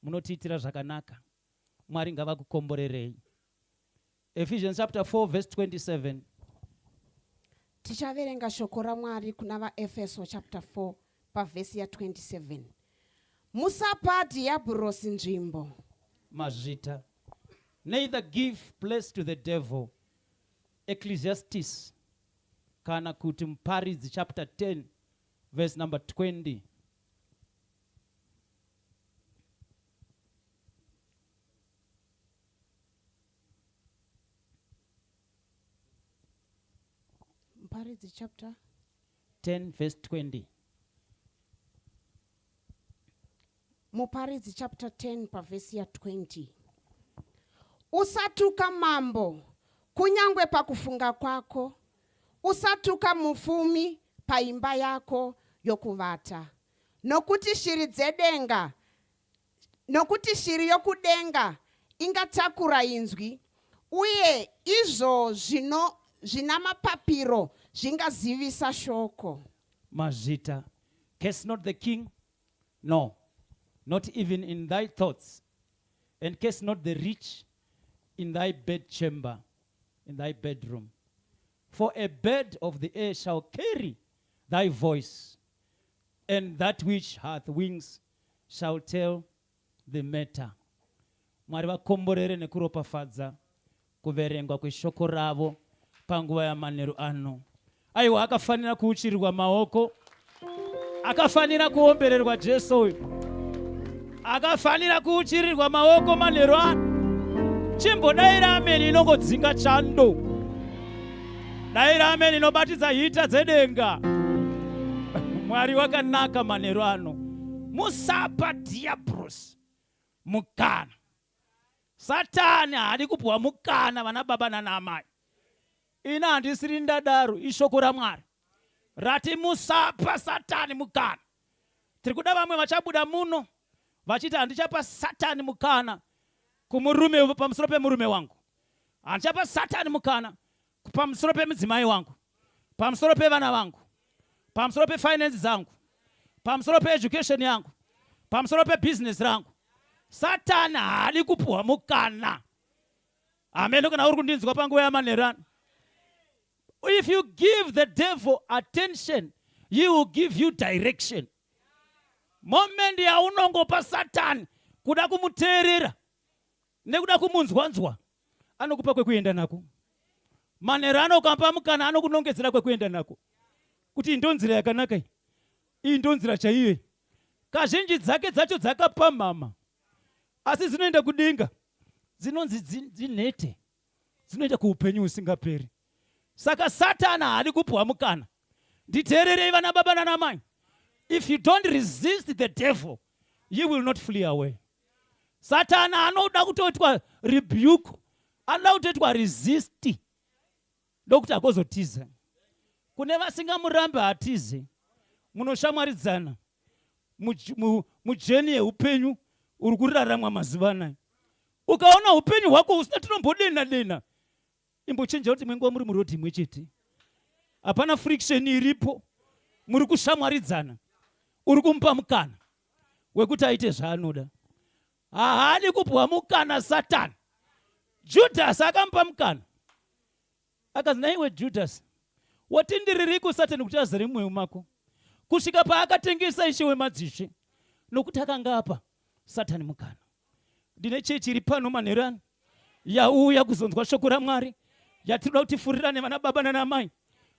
munotiitira zvakanaka. Mwari ngavakukomborerei. Ephesians chapter 4 verse 27. Tichaverenga shoko raMwari kuna vaEfeso chapter 4 pavhesi ya 27. Musapa diabhurosi nzvimbo. Mazvita. Neither give place to the devil. Ecclesiastes kana kuti Muparidzi chapter 10 verse number 20. Muparidzi chapter 10 verse 20. Muparidzi chapter 10 pavhesi ya 20. Usatuka mambo kunyangwe pakufunga kwako. Usatuka mufumi paimba yako yokuvata. Nokuti shiri yokudenga ingatakura inzwi, uye izvo zvina mapapiro zvingazivisa shoko. Mazvita. Curse not the king, no, not even in thy thoughts, and curse not the rich in thy bedchamber, in thy bedroom. For a bird of the air shall carry thy voice, and that which hath wings shall tell the matter. Mwari vakomborere nekuropafadza kuverengwa kweshoko ravo panguva yamanheru ano. Aiwa, akafanira kuuchirirwa maoko, akafanira kuombererwa Jesu uyu, akafanira kuuchirirwa maoko manheru ano. Chimbodaira ameni inongodzinga chando, daira ameni inobatidza hita dzedenga. Mwari wakanaka manheru ano. Musapa diabhurosi mukana. Satani haadi kupuwa mukana vana baba nana amai. Ina handisiri ndadaro, ishoko raMwari rati musapa Satani mukana. Tiri kuda vamwe vachabuda muno vachiti handichapa Satani mukana kumurume pamusoro pemurume wangu, handichapa Satani mukana pamusoro pemudzimai wangu, pamusoro pevana vangu, pamusoro pefinance dzangu, pamusoro peeducation yangu, pamusoro pebusiness rangu. Satani haadi kupuwa mukana. Amen. Kana uri kundinzwa panguva yamanheru ano. If you give the devil attention, he will give you direction. Moment yaunongopa Satani kuda kumuteerera nekuda kumunzwanzwa, anokupa kwekuenda nako. Manheru ano ukampa mukana anokunongedzera kwekuenda nako. Kuti ndonzira yakanaka iyi. Iyi ndonzira chaiyo. Kazhinji dzake dzacho dzakapamhama, asi dzinoenda kudenga. Dzinonzi dzinhete. Dzinoenda kuupenyu usingaperi. Saka Satani haadi kupuwa mukana. Nditeererei vana baba nana mai. If you don't resist the devil, you will not flee away. Satani anoda kutoitwa rebuke, anoda kutoitwa resist, ndokuti agozotiza. Kune vasingamurambe hatize, munoshamwaridzana mujeni yeupenyu uri kuraramwa mazuva anaya. Ukaona upenyu hwako usina tinombodena dena, imbochenja kuti mwenguva muri murodhi imwe chete. Hapana friction iripo, muri kushamwaridzana, uri kumupa mukana wekuti aite zvaanoda. Haadi kupuwa mukana Satani. Judhasi akamupa mukana, akazi naiwe Judhasi, watenderereko Satani kuti azare mumwoyo mako, kusvika paakatengesa Ishe wemadzishe, nokuti akanga apa Satani mukana. Ndine chechi iri pano manheru ano yauya kuzonzwa shoko raMwari, yatinoda kuti furirane vana baba nana mai,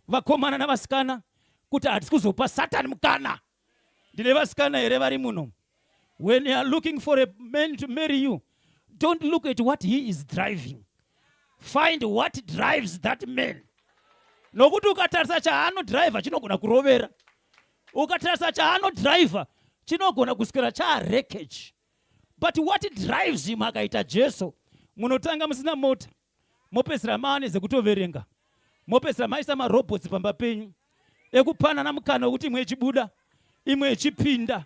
vakomana navasikana, kuti hatisi kuzopa Satani mukana. Ndine vasikana here vari muno. When you are looking for a man to marry you, don't look at what he is driving. Find what drives that man. Nokuti ukatarisa chaanodriva chinogona kurovera. Ukatarisa chaanodriva chinogona kuswera charekeji. But what drives him akaita Jesu, munotanga musina mota, mopesera maane dzekutoverenga, mopesera maisa marobots pamba penyu ekupanana mukana wekuti imwe ichibuda imwe ichipinda,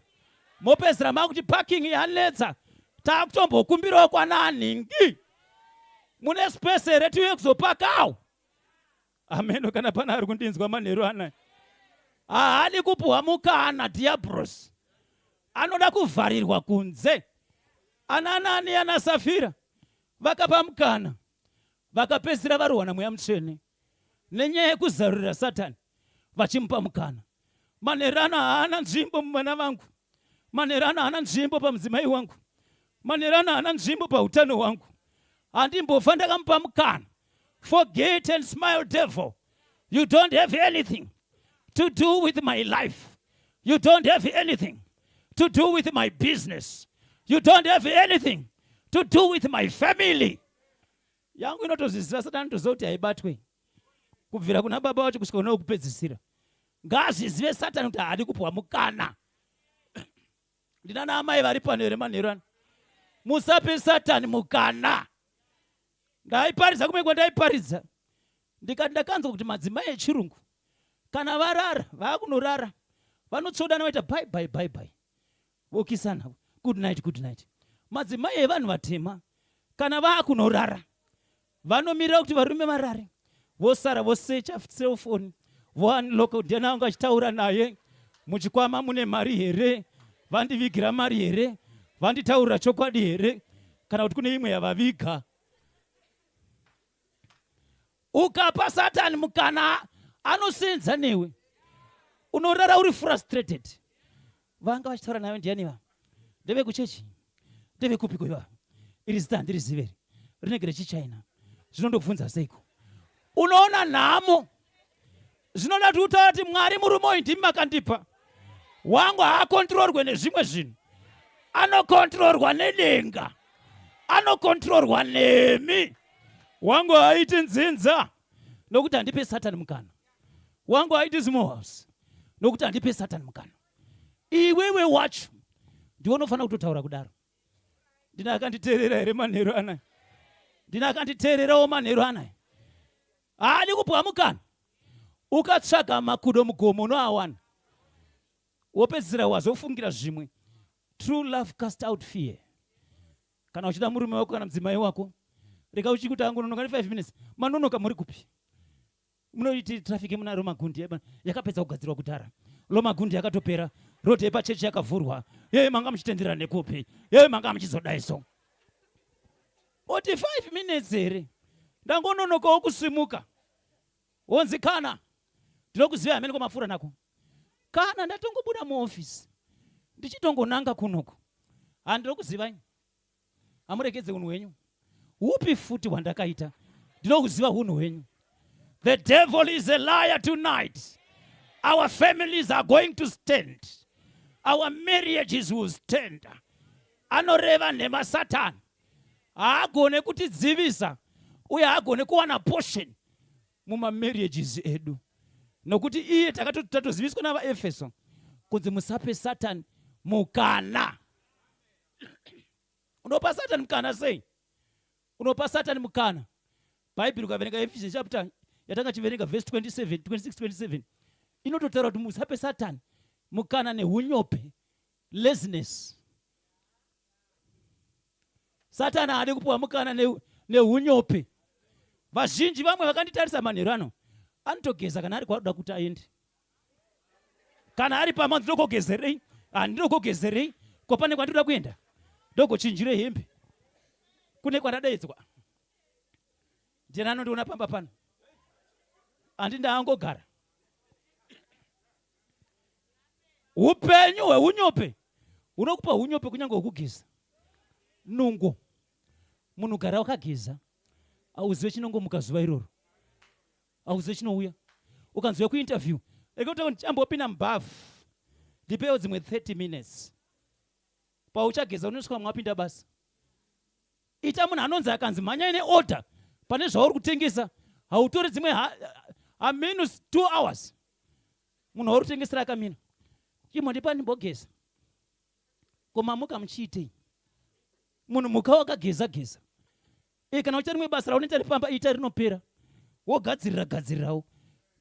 mopesera makuti parking yanetsa, takutombokumbirawo kwananingi, mune space here tiuye kuzopakawo. Amen. Kana pana ari kundinzwa manheru anaya, haadi kupuwa mukana diabhurosi. Anoda kuvharirwa kunze. Ananani ana Safira vakapa mukana, vakapedzisira varohwa naMweya Mutsvene nenyaya yekuzarurira Satani, vachimupa mukana. Manerano haana nzvimbo mumwana vangu, manerano haana nzvimbo pamudzimai wangu, manerano haana nzvimbo pautano hwangu. Handimbofa ndakamupa mukana. Forget and smile, devil. You don't have anything to do with my life. You don't have anything to do with my business. You don't have anything to do with my family. Yangu inotozvizira Satani tozoti haibatwe. Kubvira kuna baba wacho kusvika kuna wekupedzisira. Ngazvizive Satani kuti haadi kupwa mukana. Ndinana amai vari pano here manheru ano. Musape Satani mukana. Ndaiparidza kumwe kwandaiparidza. Ndikati ndakanzwa kuti madzimai echirungu kana varara vaakunorara vanotsvodana vaita bye bye bye bye. Vokisana good night good night. Madzimai evanhu vatema kana vaakunorara vanomirira kuti varume varare. Vosara vosecha cell phone, vounlocka kuti ndiani wangu achitaura naye, muchikwama mune mari here, vandivigira mari here, vanditaurira chokwadi here, kana kuti kune imwe yavaviga. Ukapa Satani mukana anosenza newe, unorara uri frustrated. Vanga vachitaura nawe ndiani va? Ndeve kuchechi, ndeve kupi kuiva? Iri zita handiriziveri, rinenge rechiChina. Zvinondobvunza seiko? Unoona nhamo. Zvinoda kuti utaura kuti Mwari murume uyu ndimi makandipa. Wangu haakontrolwe nezvimwe zvinhu, anokontrolwa nedenga, anokontrolwa nemi. Wangu haiti nzinza nokuti handipe Satani mukana. Wangu haiti small house nokuti handipe Satani mukana. Iwewe wacho ndiwe unofanira kutotaura kudaro. Ndina akanditeerera here manheru anaya? Ndina akanditeererawo manheru anaya? Haadi kupwa mukana. Ukatsvaga makudo mugomo unoawana. Wopedzisira wazofungira zvimwe. True love cast out fear. Kana uchida murume wako kana mudzimai wako, rega uchikuti angu nonoka 5 minutes. Manonoka muri kupi? Munoiti traffic muna Romagundi yakapedza kugadzirwa kudhara. Romagundi yakatopera. Road yepachechi yakavhurwa. Yeye manga muchitenderera nekupi? Yeye manga muchizodaiso. Oti 5 minutes here. Ndangononokawo kusimuka. Wonzi kana. Ndinokuziva hamene kwamafura nako. Kana ndatongobuda muofisi. Ndichitongonanga kunoko. Handinokuziva. Hamurekedze unhu hwenyu. Upi futi wandakaita? Ndinokuziva unhu hwenyu. The devil is a liar tonight. Our families are going to stand. Our marriages will stand. Anoreva nhema Satani. Haagone kutidzivisa. Uye haagone kuwana portion muma marriages edu. Nokuti iye takatoziviswa navaEfeso kunzi musape Satani mukana. Unopa Satani mukana sei? Unopa Satani mukana. Bible ukaverenga Ephesians chapter yatanga chiverenga verse 26-27 inototaura kuti musape Satani mukana nehunyope, laziness. Satani haadi kupwa mukana nehunyope. Vazhinji vamwe vakanditarisa manheru ano anotogeza kana ari kwakuda kuti aende. Kana ari pama ndinokogezerei, handinokogezerei, ko pane kwandinoda kuenda ndogochinjire hembe kune kwandadaidzwa. Ndiani anondiona pamba pano? Handi ndaangogara. Upenyu hwehunyope hunokupa hunyope kunyange hwekugeza. Nungo. Munhu gara wakageza. Auzive chinongomuka zuva iroro. Auzive chinouya. Ukanzwa kuinterview. Ekoti ndichambopinda mubhafu. Ndipewo dzimwe 30 minutes. Pauchageza unosvika mwapinda basa. Ita munhu anonzi akanzi mhanya ine order pane zvauri kutengesa. Hautori dzimwe minus 2 hours. Munhu wauri kutengesera akamira. Chimo ndipa ndimbogeza. Koma muka muchiitei. Munhu muka wakageza geza. Kana uchari rimwe basa raunoita ripamba ita rinopera. Wogadzirirawo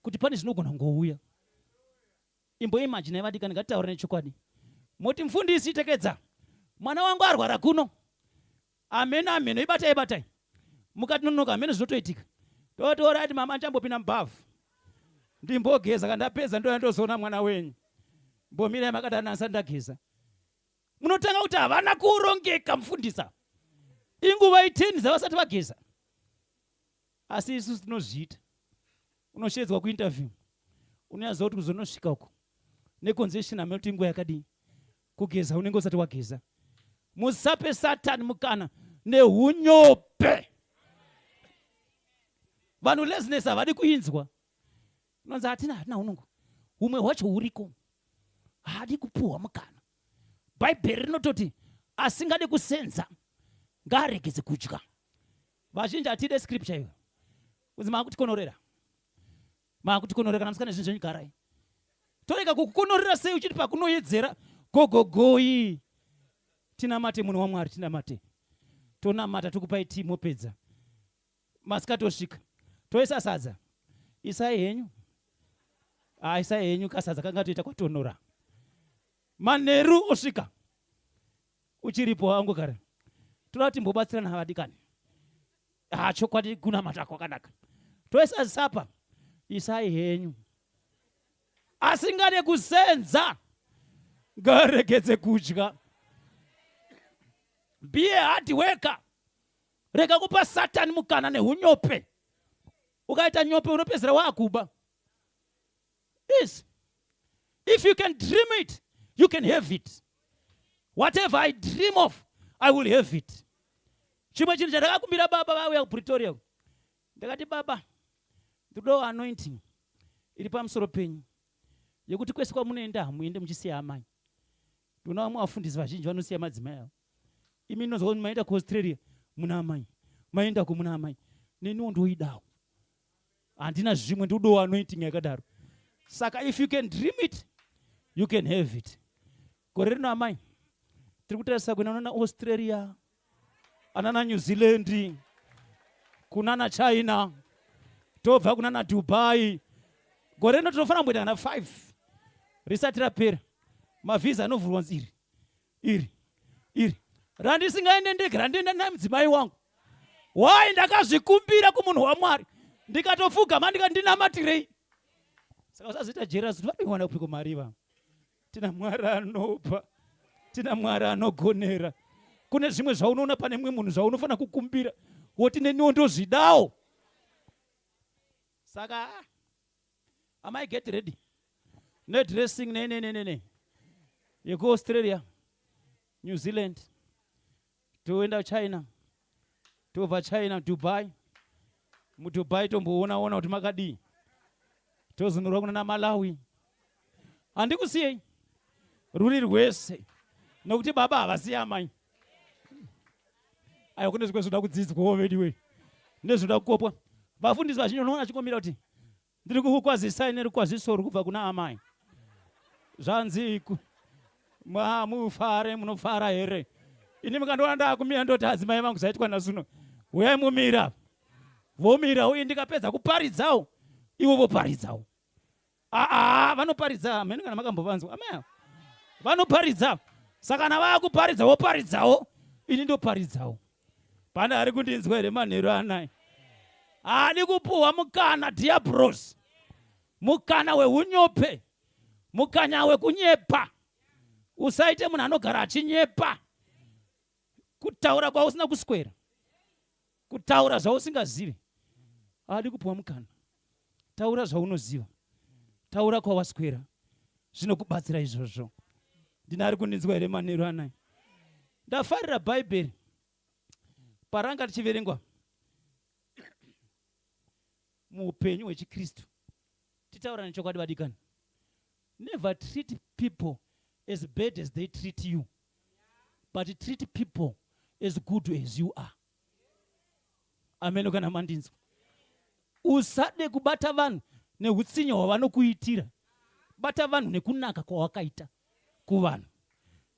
kuti pane zvinogona ngouya. Imagine vadika ndingataura nechokwadi. Moti mfundisi tekedza. Mwana wangu arwara kuno. Amen amen. Ibatai. Mukati nonoka amene zvotoitika. Totora ati mama ndichambopinda mubhafu. Ndimbogeza kandapedza ndozoona mwana wenyu. Mbomira makati anasa ndageza. munotanga kuti havana kurongeka mufundisa. Inguva 10 dzavasati vageza. Asi isusu tinozviita. Unoshedzwa kuinterview. Unoyaziva kuti kuzonosvika uko nekonzeshini ameti inguva yakadii kugeza unenge usati wageza. Musape Satani mukana nehunyope. Vanhu laziness havadi kuinzwa. Unonzi hatina unongo. Humwe hwacho huriko. Hadi kupuhwa mukana. Bhaibheri rinototi asingadi kusenza ngaregeze kudya. Vazhinji hatide scripture iyo. Kunzi maakutikonorera. Maakutikonorera kana musikana zvinhu zvenyu garai. Toreka kukukonorera sei uchiti pakunoyedzera gogogoyi. Tinamate munhu waMwari, tinamate. Tonamata tokupai tii mopedza. Masikatosvika. Toisa sadza. Isai henyu. Isai henyu kasadza kanga toita kwatonora. Manheru osvika. Uchiripo angogara. Toda kuti mbobatsirana havadikani. Chokwadi kunamata kwakanaka. Toisa sapa. Isai henyu. Asingade kusenza ngaregedze kudya. Be a hard worker. Rega kupa Satani mukana nehunyope. Ukaita nyope unopezera waakuba. Yes. If you can dream it, you can have it. Whatever I dream of, I will have it. Chimwe chinhu chandakakumbira baba vauya kuPretoria. Ndakati baba, ndodo anointing iri pamusoro penyu. Yekuti kwese kwamunoenda hamuende muchisiya amai. Ndona vamwe vafundisi vazhinji vanosiya madzimai avo. Imi nozwa kuti maenda kuAustralia muna amai. Maenda kumuna amai. Neniwo ndoidawo. Handina zvimwe ndodo anointing yakadaro. Saka if you can dream it, you can have it. Gore rino amai. Tiri kutarisa kuenda kuna Australia, anana New Zealand, kunana China, tobva kunana Dubai. Gore rino tinofana kumboenda kana 5. Risati rapera. Mavisa anovhurwa nzi iri. Randisingaende ndege, randienda namudzimai wangu. Why ndakazvikumbira kumunhu waMwari. Ndikatopfugama ndikati ndinamatirei. Saka usazoita jealous kuti vanowana kupiko mariva. Tina Mwari anopa. Tina Mwari anogonera. Kune zvimwe zvaunoona pane mumwe munhu zvaunofana kukumbira. Woti neniwo ndozvidawo. Saka am I get ready? No dressing ne. You go Australia, New Zealand, toenda China, tobva China, Dubai. MuDubai tomboona kuti makadii. Tozonora kuna Malawi. Handikusiyei. Ruri rwese. Nokuti baba havasiya amai. Ayo kune zvimwe zvoda kudzidzwawo vediwe. Nezvoda kukopwa. Vafundisi vazhinji unoona achikomera kuti ndiri kukukwazisai nerukwazisoro kubva kuna amai. Zvanzi mufare munofara here. Ini mukandoona ndakumira ndoti adzimai vangu zvaitwa nasuno. Uyai mumira. Vomira uye ndikapedza kuparidzawo. Ivo voparidzawo. Vanoparidza. Amene kana makambovanzwa. Amai. Vanoparidza. Saka na vakuparidza voparidzawo. Ini ndoparidzawo. Pana ari kundinzwa here manheru anai. Hadi kupuhwa mukana diablos. Mukana wehunyope. Mukanya wekunyepa. Usaite munhu anogara achinyepa. Kutaura kwausina kuswera. Kutaura zvausingazivi. Hadi kupuhwa mukana. Taura zvaunoziva. Taura kwawaswera. Zvinokubatsira izvozvo. Ndina ari kundinzwa here manheru anai. Ndafarira Bhaibheri. Paranga tichiverengwa muupenyu hwechiKristu. Titaura nechokwadi vadikani. Never treat people as bad as they treat you, but treat people as good as you are. Amen. Kana mandinzwa. Usade kubata vanhu nehutsinye hwavanokuitira. Bata vanhu nekunaka kwawakaita kuvanhu.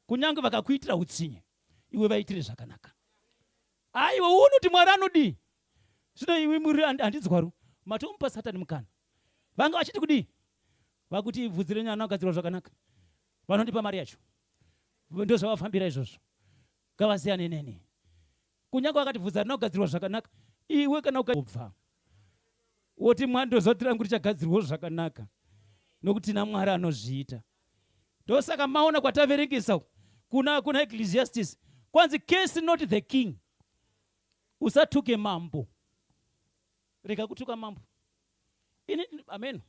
Kunyange vakakuitira hutsinye, iwe vaitire zvakanaka. Aiwe unoti Mwari anodii? Zvino iwe muri handinzwaru. Matomupa Satani mukana. Vanga vachiti kudii? Vakuti bvudzi nyana ugadzirwa zvakanaka. Vanondipa mari yacho. Ndo zvavafambira izvozvo. Ngavasiyane neni. Kunyange vakati bvudzi rina kugadzirwa zvakanaka, iwe kana ukabva. Woti mwando zotira kuti chagadzirwa zvakanaka. Nokuti na Mwari anozviita. Ndosaka maona kwataverengesa kuna Ecclesiastes kwanzi case not the king. Usatuke mambo. Rega kutuka mambo. Amen.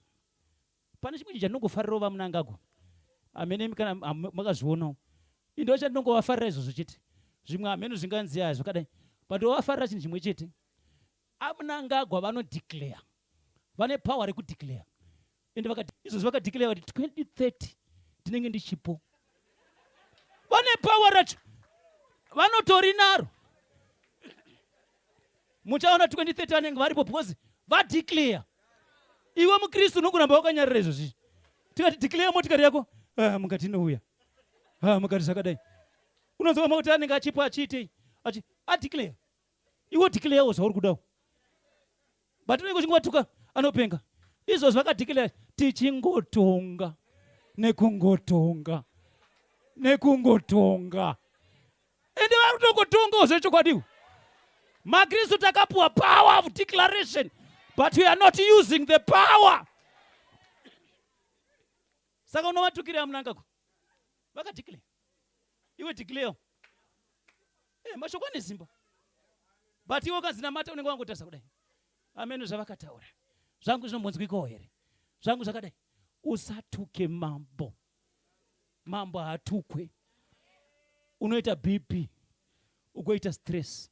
Pane chimwe chandinongofarira ova munangako. Amen. Kana makazviona. Indo chandinongovafarira izvozvo chete. Zvimwe ameno zvinganziya zvakadai. Pandovafarira chinhu chimwe chete. Amunangagwa vanodeclare. Vane power rekudeclare. Ende vakati izvozvo vakadeclare kuti 2030 tinenge ndichipo. Vane power racho. Vanotori naro. Muchaona 2030 vanenge varipo because vadeclare. Iwe mukristu unokuramba wakanyarira izvozvi. Tikati declare motikari yako. Mukati inouya. Mukati zvakadai. Unonzwa kuti anenge achipo achiitei. Adeclare. Iwe declare zvauri kudawo. But unenge uchingwatuka anopenga. Izvo zvakadeclare tichingotonga nekungotonga. Nekungotonga. Ende vari kutongotonga zvechokwadiwo. Makristu takapuwa power of declaration, but we are not using the power. Saka unovatukira munangako. Vakadeclare. Iwe declare. Mashoko ane simba. But iwe kazina mata unenge wangotasa kudai. Amen zvavakataura. Zvangu zvinombonzwikawo here. Zvangu zvakadai. Usatuke mambo. Mambo haatukwe. Unoita BP. Ugoita stress.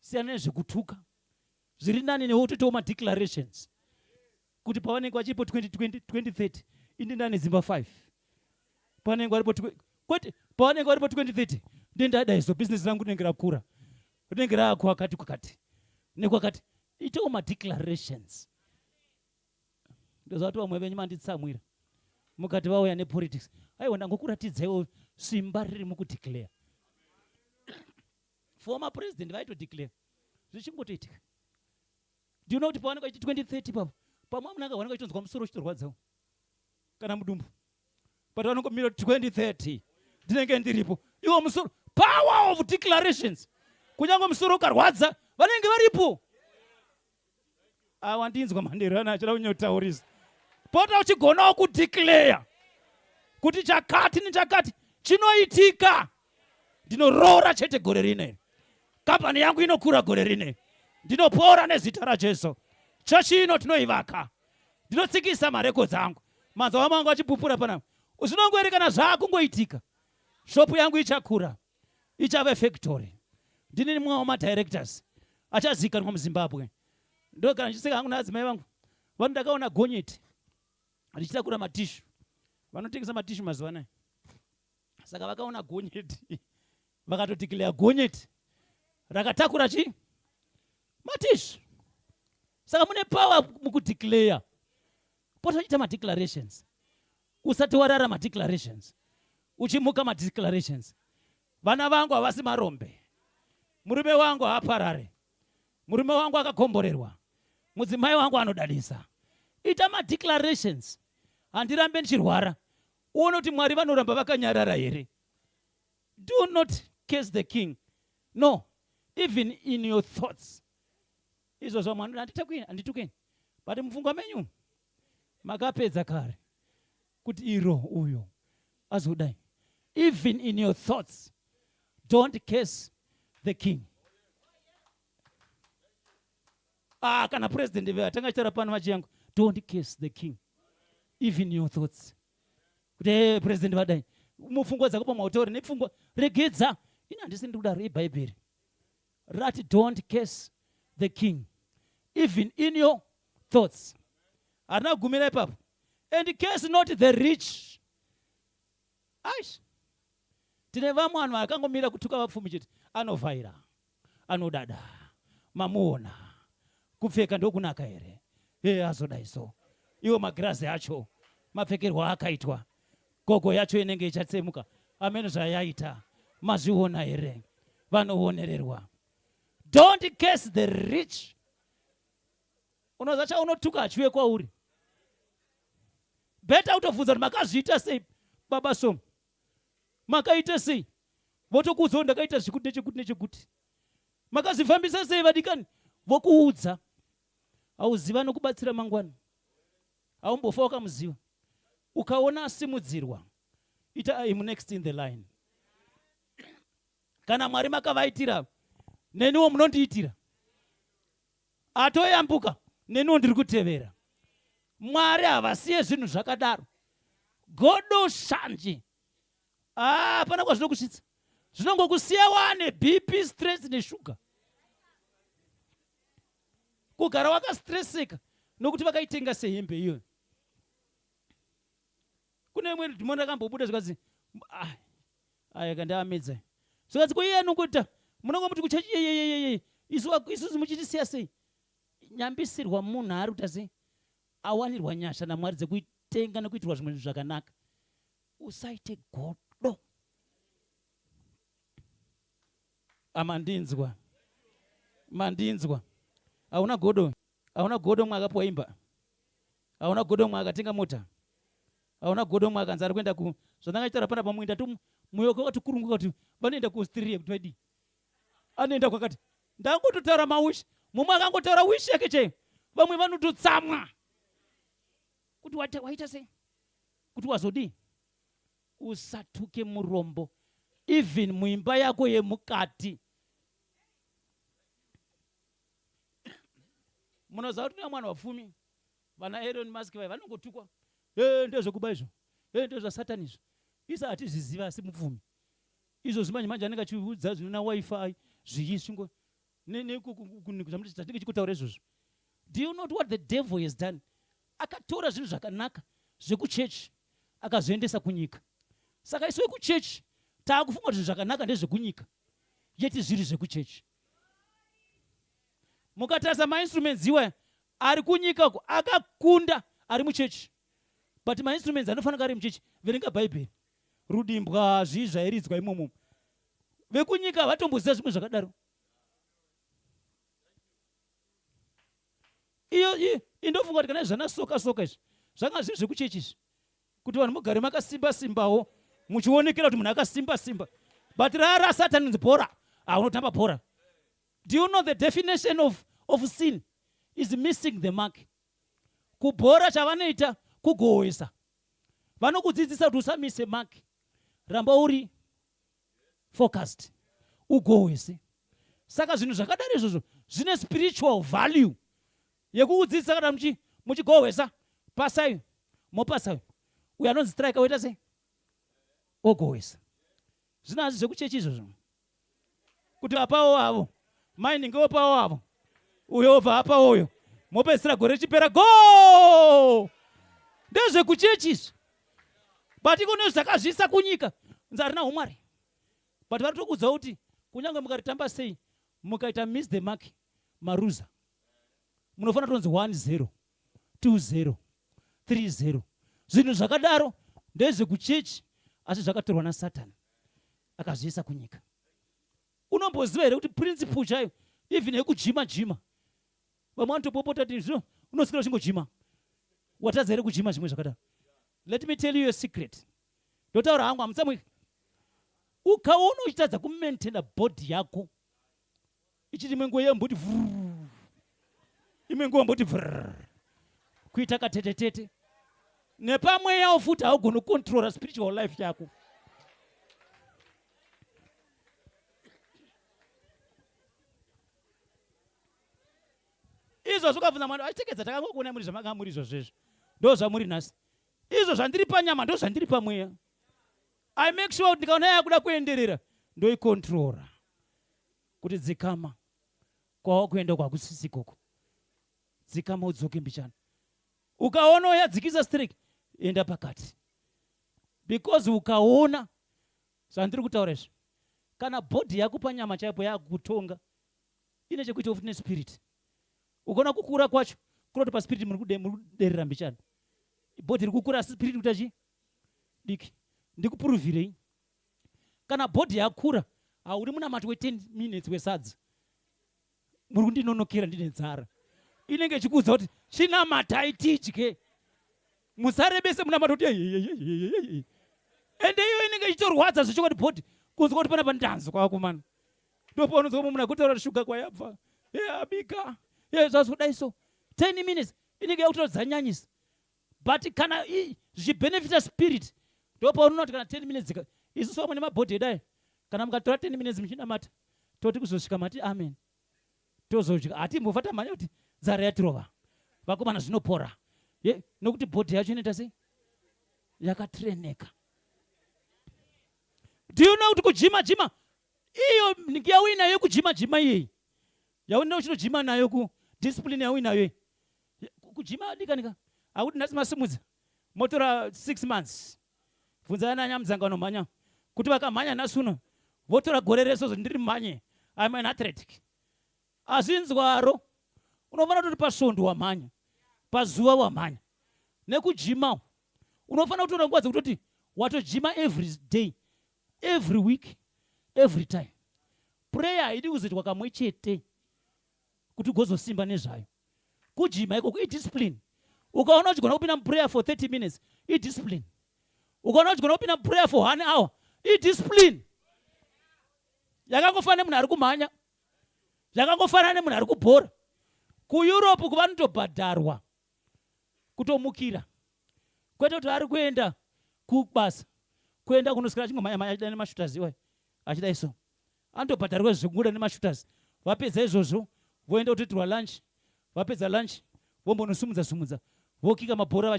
Siyana nezvekutuka. Zviri nani newotoitawo madeclarations. Kuti pavanenge vachipo 2030 indi ndane zimba 5. Pavanenge varipo pavanenge varipo 2030 ndendada izvo business rangu rinenge rakura. Rinenge rakwakati kwakati. Nekwakati. Itawo madeclarations. Ndozvati vamwe venyu manditsamwira. Mukati vauya nepolitics. Aiwa ndangokuratidzaiwo simba riri mukudeclare. Former president vaitodeclare. Zvichingotoitika. Do you know kuti pavanenge vachi 2030 papo? Pamwe munanga vanenge vachitonzwa musoro uchitorwadzawo. Kana mudumbu. But vanongomira 2030. Ndinenge ndiripo. Iwo musoro. Power of declarations. Kunyange musoro ukarwadza. Vanenge varipo. Awandinzwa manderana achida kunyotaurisa. Pota uchigonawo kudeclare. Kuti chakati nechakati chinoitika. Ndinoroora chete gore rine. Kampani yangu inokura gore rine. Ndinopora nezita raJesu. Chechi ino tinoivaka. Ndinotsikisa marekodzi angu. Manzwa mangu achipupura pana. Usinongoerekana zvakungoitika. Shopu yangu ichakura. Ichave factory. Ndini mumwe wamadirectors. Achazikanwa muZimbabwe. Ndogara ndichiseka hangu naadzimai vangu. Vanhu ndakaona gonyeti. Ndichitakura matishu. Vanotengesa matishu mazuva anaya. Saka vakaona gonyeti. Vakatodeclare gonyeti. Rakatakura chi? Matishu. Saka mune power mukudeclare. Pota uchita madeclarations. Usati warara madeclarations. Uchimuka madeclarations. Vana vangu havasi marombe. Murume wangu haaparare. Murume wangu akakomborerwa. Mudzimai wangu anodadisa. Ita madeclarations. Handirambe ndichirwara. Uone kuti Mwari vanoramba vakanyarara here. Do not curse the king. No. Even in your thoughts. Izvo zvamwanu handitukeni. But mupfungwa menyu makapedza kare. Kuti iro uyo azodai. Even in your thoughts. Don't curse the king. Kana president vatanga chitara pano machiyangu. Don't curse the king. Even in your thoughts. Kuti president vadai. Mupfungwa dzako pamautori nepfungwa regedza. Ina handisi ndikudaro iBhaibheri. Rati don't curse the king. Even in your thoughts. Harina kugumira ipapo. And curse not the rich. Aish. Tine vamwe vanhu vakangomira kutuka vapfumi chete. Anovhaira. Anodada. Mamuona. Kupfeka ndokunaka here. Azodai so. Iwo magirazi acho. Mapfekerwa akaitwa. Gogo yacho inenge ichatsemuka. Amen zvayaita. Mazviona here. Vanoonererwa. Don't curse the rich. Unoza chaunotuka achiwe kwauri. Better utobvunza kuti makazviita sei baba Somo. Makaita sei? Votokuudza ndakaita zvikuti nechikuti nechikuti. Makazvifambisa sei vadikani? Vokuudza. Auziva nokubatsira mangwana. Aumbofa wakamuziva. Ukaona asimudzirwa. Ita I'm next in the line. kana Mwari makavaitira, neniwo munondiitira. Atoyambuka, neniwo ndiri kutevera. Mwari havasiye zvinhu zvakadaro. Godo shanje. Pana kwazvinokusvitsa. Zvinongokusiya wane BP, stress neshuga. Kugara wakastreseka nokuti vakaitenga sehembe iyo. Kune imwe dhimoni rakambobuda zvikazi aya kandaamedza. Zvikazi kuiye anokuita munongomuti kuchechi isusu muchitisiya sei? Nyambisirwa munhu ari kuita sei? Awanirwa nyasha naMwari dzekuitenga nekuitirwa zvimwe zvakanaka. Usaite godo. Mandinzwa. Hauna godo. Hauna godo mwakapuwa imba. Hauna godo mwakatenga mota. Hauna godo mwakanzi ari kuenda ku zvandangachitaura pana pamuinda tu mwoyo wakati kurunguka kuti vanoenda ku Australia kuti vaidi. Anoenda kwakati ndangototaura mawishi. Mumwe akangotaura wishi yake chaiyo. Vamwe vanototsamwa. Kuti waita sei? Kuti wazodi? Usatuke murombo. Even muimba yako yemukati. Munoziva kuti mwana wapfumi. Vana Elon Musk vanongotukwa. Ndezvekuba izvo. Ndezvasatani izvo. Isa hatizviziva asi mupfumi. Izvo zvimanje anenge achiudza zvinona wifi zviisvingo. Zvatinenge chikutaura izvozvo. Do you know what the devil has done? Akatora zvinhu zvakanaka zvekuchechi akazoendesa kunyika. Saka isu vekuchechi taakufunga kuti zvinhu zvakanaka ndezvekunyika. Yeti zviri zvekuchechi. Mukatarisa mainstruments iwe ari kunyika uko akakunda ari muchechi. But mainstruments anofanira ari muchechi. Verenga Bhaibheri. Rudimbwa zvii zvairidzwa imomo. Vekunyika vatomboziva zvimwe zvakadaro. Iyo indofunga kuti kana zvana soka izvi zvanga zviri zvekuchechi izvi. Kuti vanhu mugare makasimba-simbawo muchionekera kuti munhu akasimba-simba. But rara Satan is bhora. Unotamba bhora. Do you know the definition of sin is missing the mark? Kubhora chavanoita kugohwesa. Vanokudzidzisa kuti usamise mark. Ramba uri focused. Ugohwese. Saka zvinhu zvakadaro izvozvo zvine spiritual value. Yekukudzidzisa kana muchigohwesa pasayo mopasayo. Uyo anonzi strike oita sei? Ogohwesa. Zvina hazvi zvekuchechi izvozvo. Kuti apawo avo mining opawo avo uyo obva apawo uyo mopedzisira gore chipera go ndezvekuchechi izvi. But iko zvakazvisa kunyika nzari na umwari. But vari tokudza kuti kunyange mukaritamba sei mukaita miss the mark maruza. Munofanira tonzi 1-0 2-0 3-0. Zvinhu zvakadaro ndezvekuchechi asi zvakatorwa naSatani akazviisa kunyika. Unomboziva here kuti principle chayo even yekujima. Vamwe vanotopopota kuti zvino unosikira uchingojima. Watadza here kujima zvimwe zvakadaro. Let me tell you a secret. Ndotaura hangu hamutsamwe. Ukaona uchitadza kumaintaina body yako ichiti imwe nguva yemboti vrrr. Imwe nguva mboti vrrr. Kuita katetetete. Nepamwe yawo futi haugoni kucontrola spiritual life yako. Izvo zvakabvunza Mwari achitekedza takangokuona muri zvamanga muri izvozvezvo. Ndo zvamuri nhasi. Izvo zvandiri panyama ndo zvandiri pamweya. I make sure kuti ndikaona yakuda kuenderera ndoikontrora. Kuti dzikama kwawa kuenda kwakusisikoko. Dzikama udzoke mbichana. Ukaona yadzikisa strike enda pakati. Because ukaona zvandiri kutaura izvo. Kana body yako panyama chaipo yakutonga ine chekuita futi nespirit. Ukaona kukura kwacho kuroti paspirit muri kuderera mbichana. Body iri kukura asi spirit kutachi diki. Ndikupuruvhirei. Kana body yakura hauri munamato we10 minutes wesadza. Muri kundinonokera ndine nzara. Inenge ichikuudza kuti chinamatai tidye. Musarebese munamato kuti ende iyo inenge ichitorwadza zvicho kuti body kunzwa kuti pana pandanzwa kwako mana. Ndipo unozwa munhu akutaura kuti shuga kwayabva. Abika. Zvazodai so 10 minutes inenge yakutodzanyanyisa. But kana zvibenefita spirit ndipo unoona kuti kana 10 minutes isusu vamwe nemabhodhi edai Kana mukatora 10 minutes muchinamata, toti kuzosvika mati amen. Tozosvika hatimbofa tamhanya kuti nzara yatirova. Vakomana zvinopora. Nokuti bhodhi yacho inoita sei? Yakatreneka. Do you know kuti kujima iyo yawi nayo kujima iyeyi. Yaunina uchinojima nayo ku discipline yawi nayo. Kujima dikanika. Akuti ndasi masimudza. Motora 6 months. Bvunzai nanyamuzanga vanomhanya. Kuti vakamhanya nasuno. Votora gore reso ndiri mhanye. I'm an athletic. Azinzwaro. Unofanira kuti pasvondo wamhanya. Pazuva wamhanya. Nekujima. Unofanira kutora nguva dzekuti watojima every day. Every week. Every time. Prayer haidi kuzoitwa kamwe chete. Kuti ugozosimba nezvayo. Kujima iko kuidiscipline. Ukaona uchigona kupinda prayer for 30 minutes, discipline. Ukaona uchigona kupinda prayer for 1 hour, discipline. Yakangofana nemunhu ari kumhanya. Yakangofana nemunhu ari kubhora. KuEurope kuvanotobhadharwa kutomukira. Kwete kuti ari kuenda kubasa. Kuenda kunoswera chingomhanya achida nemashutazi iwayo. Achida iso. Anotobhadharwa zvekunguda nemashutazi. Vapedza izvozvo, voenda kutoitirwa lunch. Vapedza lunch, vombonosumudza. Vokika mabhora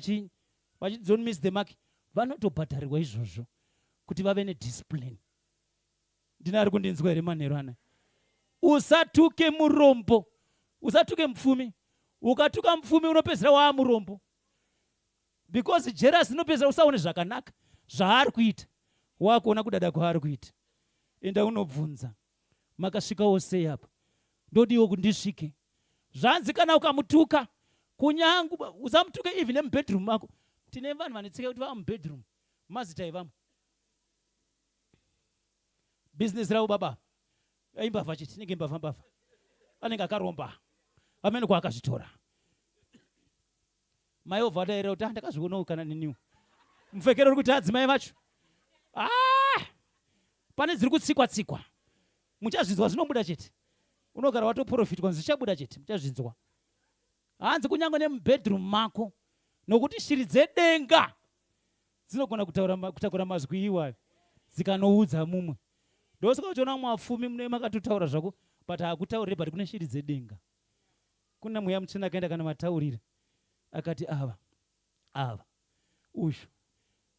don't miss the mark. Vanotobhadharirwa izvozvo kuti vave nediscipline. Ndinari kundinzwa here manheru anaya. Usatuke murombo. Usatuke mupfumi. Ukatuka mupfumi unopedzera waamurombo. Because jealous inopedzera usaone zvakanaka zvaari kuita. Wakuona kudada kwaari kuita. Enda unobvunza. Makasvikawo sei apa? Ndodiwo kuti ndisvike. Zvanzi kana ukamutuka kunyangu usamutuke even nemubedroom mako. Tine vanhu vanetsika kuti vava mubedroom. Mazita ivamo. Business ravo baba. Imbavha chiti nenge mbavha. Anenge akaromba. Amene kwa akazvitora. Mai ovhada here kuti ndakazvionawo kana niniwo. Mupfekero uri kuti adzimai vacho. Pane dziri kutsikwa. Muchazvinzwa zvinobuda chete. Unogara watoprofitwa zvichabuda chete. Muchazvinzwa. Hanzi kunyange nemubedroom mako. Nokuti shiri dzedenga dzinogona kutakura mazwi iwayo. Dzikanoudza mumwe. Ndosaka uchiona mwapfumi mune makatotaura zvako. But hakutaurire but kune shiri dzedenga. Kuna mweya mutsvene akaenda kana mataurira. Akati ava. Uyu.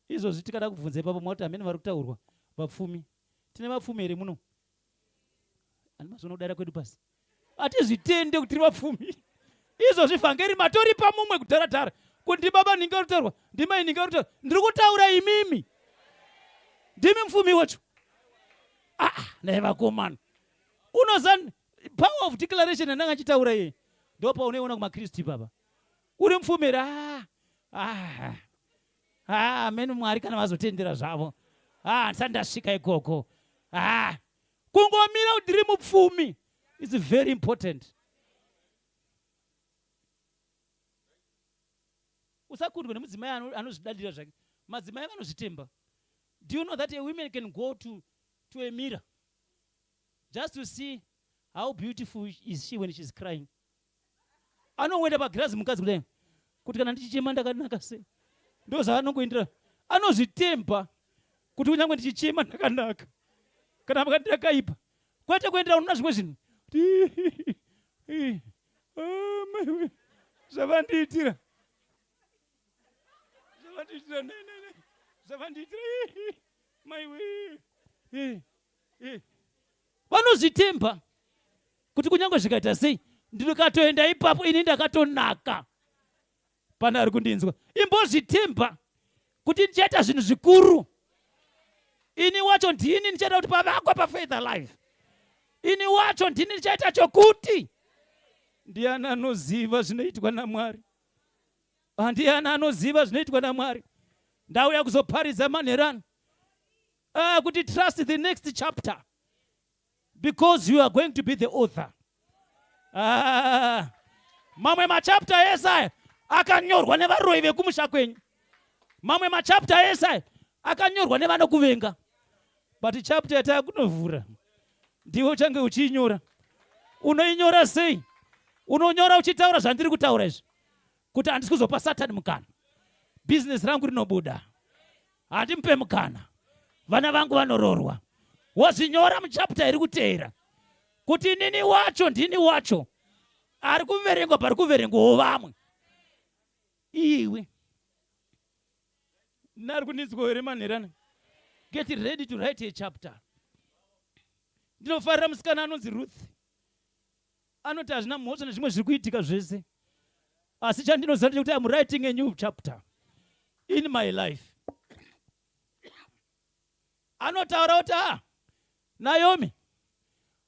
Izvozvi tikada kubvunza ipapo mwati amene vari kutaurwa. Vapfumi. Tine vapfumi here muno. Ani mazoona kudara kwedu pasi. Atizvitende kuti tiri vapfumi. Izvozvi vhangeri matori pamumwe kudhara. Kuti baba ninge rutaurwa. Ndimai ninge rutaurwa. Ndiri kutaura imimi. Ndimi mupfumi wacho. Naye vakomana. Unozani power of declaration andanga achitaura iye. Ndopa unoiona kumaKristu baba. Uri mupfumi here. Amene Mwari kana vazotendera zvavo. Ndisati ndasvika ikoko. Kungomira kuti ndiri mupfumi. It's very important. Usakundwa nemudzimai anozvidadira zvake. Madzimai vanozvitemba. Do you know that a woman can go to a mirror just to see how beautiful is she when she's crying? Anoenda pagirazi mukadzi kudai. Kuti kana ndichichema ndakanaka sei. Ndo zvaanongoindira. Anozvitemba kuti kunyange ndichichema ndakanaka. Kana makati ndakaipa. Kwete kuendera unona zvimwe zvinhu. Zvavandiitira. Zvavandiitira. Maiwe. Vanozvitemba kuti kunyange zvikaita sei ndikatoenda ipapo ini ndakatonaka. Pana ari kundinzwa. Imbozvitemba kuti ndichaita zvinhu zvikuru. Ini wacho ndini ndichaita kuti pavakwa paFaith Alive. Ini wacho ndini ndichaita chokuti. Ndiani anoziva zvinoitwa naMwari? Ndiani anoziva zvinoitwa naMwari? Ndauya kuzoparidza manherano. Kuti trust the next chapter. Because you are going to be the author. Mamwe machapter esaya akanyorwa nevaroyi vekumusha kwenyu. Mamwe machapter esaya akanyorwa nevanokuvenga. But chapter yatakunovhura ndiwe uchange uchiinyora. Unoinyora sei? Unonyora uchitaura zvandiri kutaura izvi. Kuti handisi kuzopa Satani mukana. Business rangu rinobuda. Handimupe mukana. Vana vangu vanororwa. wazinyora muchapta iri kuteera kuti inini wacho ndini wacho. Ari kuverengwa pari kuverengwawo vamwe. Iwe nari kundinzwa here manherana. Get ready to write a chapter. Ndinofarira musikana anonzi Ruth. Anoti hazvina mhosva nezvimwe zviri kuitika zvese. Asi chandinoziva ndechekuti I'm writing a new chapter in my life. Anotaura kuti Naomi,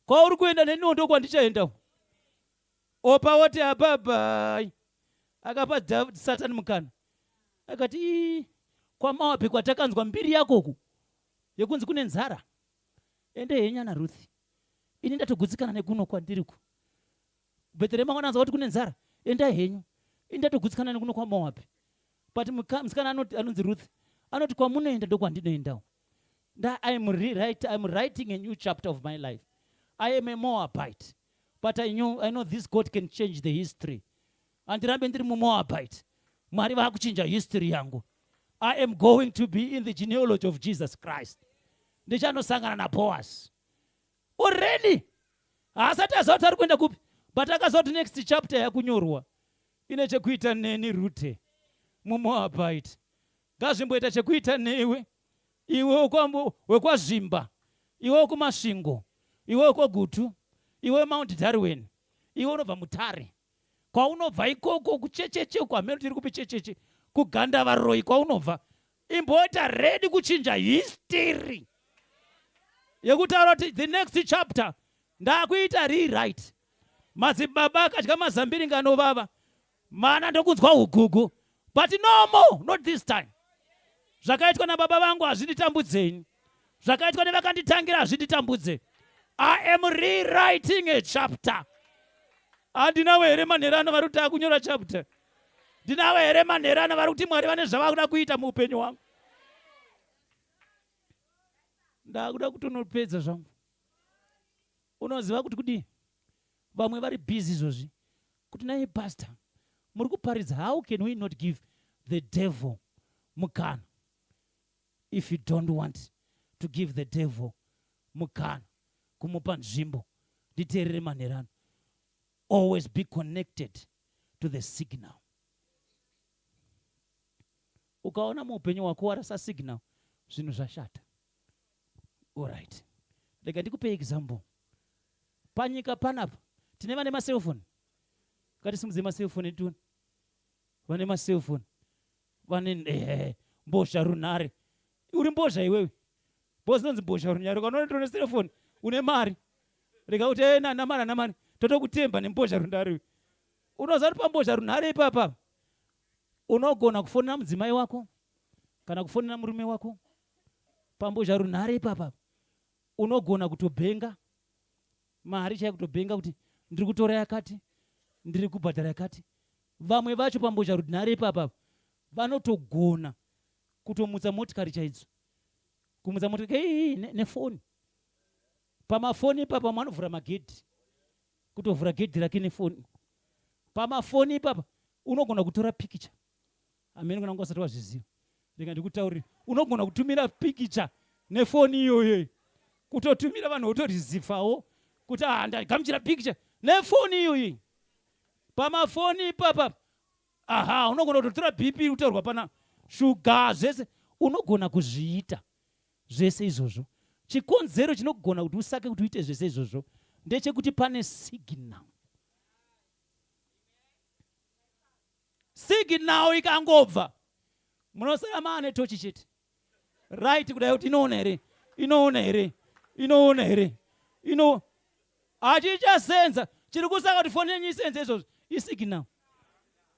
kwauri kuenda neniwo ndokwandichaenda. Opa woti ababai. Akapa Satani mukana. Akati kwaMoabhu kwatakanzwa mbiri yakoku yekunzi kune nzara. Ende henya naRuth. Ini ndatogutsikana nekuno kwandiriku. Bethlehem wananzwa kuti kune nzara. Enda henyu. Ini ndatogutsikana nekuno kwaMoabhu. But musikana anonzi Ruth anoti kwamunoenda ndokwandinoendawo. I'm writing a new chapter of my life. I am a Moabite. But I know this God can change the history. Andirambe ndiri muMoabite. Mwari vakuchinja history yangu. I am going to be in the genealogy of Jesus Christ. Ndichanosangana naBoaz. Already. Asati azakuti ari kuenda kupi. But akazoti next chapter yakunyorwa. Ine chekuita neni Rute. muMoabite. Ngazvimboita chekuita newe. Iwe wekwazvimba. Iwe wekumasvingo. Iwe wekwegutu. Iwe Mount Darwin. Iwe unobva Mutare. Kwaunobva ikoko kuchecheche kwamene tiri kupi checheche. Kugandava kwaunobva. Imboita ready kuchinja history. Yekutaura kuti the next chapter ndakuita rewrite. Madzibaba akadya mazambiringa anovava. Mana ndokunzwa ugugu. But no more, not this time. Zvakaitwa nababa vangu hazvinditambudzeni. Zvakaitwa nevakanditangira hazvinditambudze. I am rewriting a chapter. Handinawo here manherana vari kuti akunyora chapter. Ndinawo here manherana vari kuti Mwari vane zvavakuda kuita muupenyu hwangu. Ndakuda kuti unopedza zvangu. Unoziva kuti kudii? Vamwe vari busy izvozvi. Kuti naye pastor, muri kuparidza, how can we not give the devil mukana? If you don't want to give the devil mukana, kumupa nzvimbo, nditeerere manherano. Always be connected to the signal. Ukaona muupenyu wako warasa signal, zvinhu zvashata. All right. Rega ndikupe example. Panyika panapa tine vane maselfoni. Ngatisimudze maselfoni tuni. Vane maselfoni. Vane mbozha runhare. Uri mbozha iwewe. Bosinonzi mbozha runhare. Ukaona tone selfoni une mari. Rega kuti namari. Totokutemba nembozha runhare. Unoziva kuti pambozha runhare ipapa unogona kufonera mudzimai wako kana kufonera murume wako. Pambozha runhare ipapa unogona kutobhenga mari chaiyo, kutobhenga kuti ndiri kutora yakati, ndiri kubhadhara yakati. Vamwe vacho pambozha runhare ipapa vanotogona kutomutsa motikari chaidzo, kumutsa motikari nefoni. Pamafoni ipapa manovhura magedhi, kutovhura gedhi rake nefoni. Pamafoni ipapa unogona kutora pikicha. Amene kuna ngosati wazviziva. Ndinga ndikutaurira, unogona kutumira pikicha nefoni iyoyo. Kutotumira vanhu votorizifawo kuti ndagamuchira pikicha nefoni iyoyo. Pamafoni ipapa unogona kutotora BP kutorwa pana shuga zvese. Unogona kuzviita zvese izvozvo. Chikonzero chinogona kuti usake kuti uite zvese izvozvo ndechekuti pane signal. Signal ikangobva munosara maane tochi chete. Right kudai kuti inoona here. Achichasenza chiri kusaka kuti foni yenyu isenze izvozvo isignal.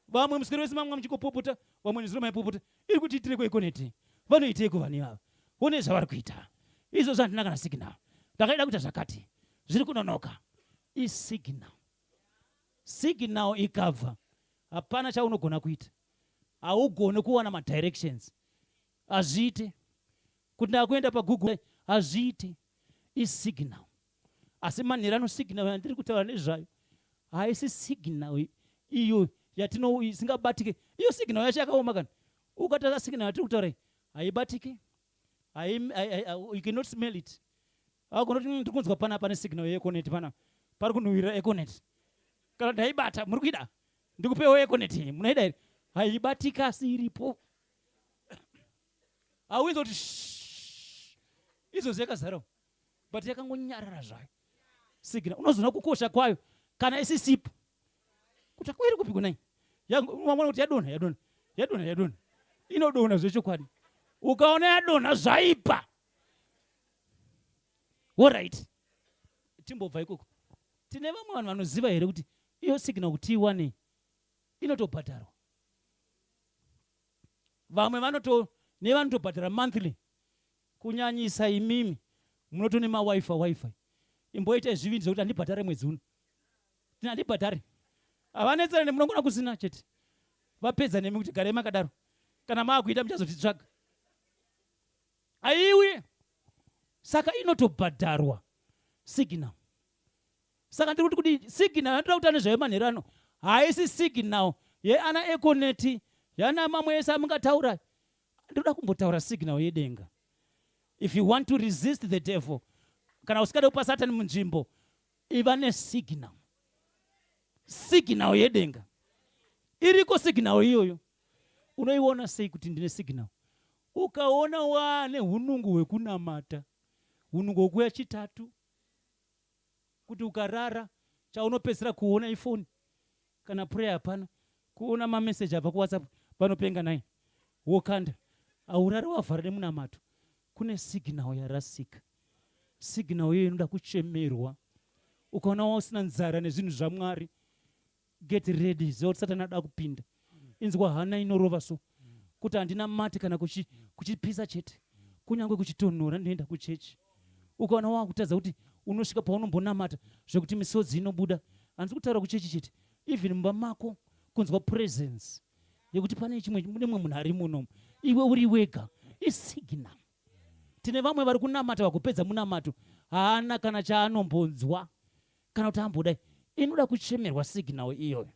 Vamwe musikiri wese mamwe muchikopopota, vamwe niziro maipopota. Iri kuti itire kwekoneti. Vanoiteiko vani vava? Une zvavari kuita. Izvo zvandina kana signal. Ndakaida kuita zvakati. Zviri kunonoka. Isignal. Signal ikabva. Hapana chaunogona kuita. Haugone kuwana madirections. Hazviite. Kuti ndakuenda paGoogle, hazviite. Isignal. Asi manherano signal yandiri kutaura nezvayo haisi signal iyo isingabatike. Iyo signal yacho yakaoma kana. Ukatara signal yatiri kutaura haibatike. You cannot smell it. agona kuti ndikunzwa pana pane signal yeeconet pana pari kunhuwirira econet kana ndaibata muri kuida ndikupewo econet iyi munoida here haibatika siripo hauinzo kuti izvozvo yakazarawo but yakangonyarara zvayo signal unozoona kukosha kwayo kana isisipo kuti iri kupi kunai mamona kuti yadonha inodonha zvechokwadi ukaona yadonha zvaipa allright timbobva ikoko tine vamwe vanhu vanoziva here kuti iyo signal kuti iwane inotobhadharwa vamwe nevanotobhadhara monthly kunyanyisa imimi munoto nemawifi imboita izvivindi zvokuti handibhadhare mwedzi uno tina handibhadhare havanetsana nemunongona kusina chete vapedza nemi kuti garei makadaro kana maakuita muchazotitsvaga aiwi saka inotobhadharwa signal saka ndiri kuti signal yatoda kuti ane zvayo manherano haisi signal yeana econeti yana mamwe ese amungataura ndoda kumbotaura signal yedenga. If you want to resist the devil kana usikade kupa satani munzvimbo iva nesignal yedenga iriko signal iyoyo unoiona sei kuti ndine signal ukaona wane hunungu hwekunamata hunungu hwekuya chitatu kuti ukarara chaunopedzera kuona ifoni kana prayer hapana kuona mameseji abva kuwhatsapp vanopenga naye wokanda aurari wavhara nemunamato kune signal yarasika signal iyo inoda kuchemerwa ukaona usina nzara nezvinhu zvaMwari get ready zoti satani ada kupinda inzwa hana inorova so kuti handina mati kana kuchipisa chete kunyange kuchitonhora ndinoenda kuchechi ukaona wakutadza kuti unosvika paunombonamata zvekuti misodzi inobuda handisi kutaura kuchechi chete even mumba mako kunzwa presence yekuti pane chimwe munhu ari muno iwe uri wega isignal. Tine vamwe vari kunamata vakupedza munamato haana kana chaanombonzwa kana kuti ambodai inoda kuchemerwa signal iyoyo.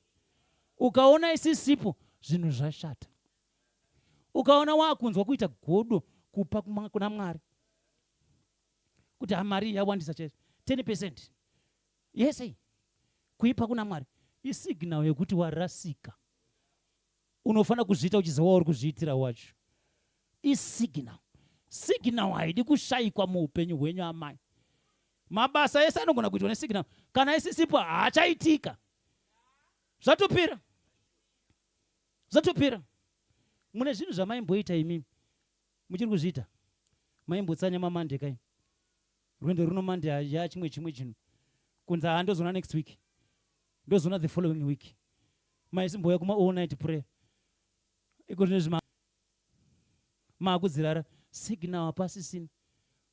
Ukaona isisipo zvinhu zvashata. Ukaona wakunzwa kuita godo kupa kuna Mwari kuti hamari yawandisa chete 10% yese kuipa kuna Mwari isignal yekuti warasika unofana kuzviita uchiziva uri kuzviitira wacho isignal. Signal haidi kushayikwa muupenyu hwenyu amai. Mabasa ese anogona kuitwa nesignal kana isisipo hachaitika. Zvatopera mune zvinhu zvamaimboita imimi muchiri kuzviita maimbotsanya mamande kai rwendo runo mande ya chimwe chinhu kunzi handozona next week ndozona the following week maisimboya kuma all night prayer iko zvine maakudzirara signal hapasisina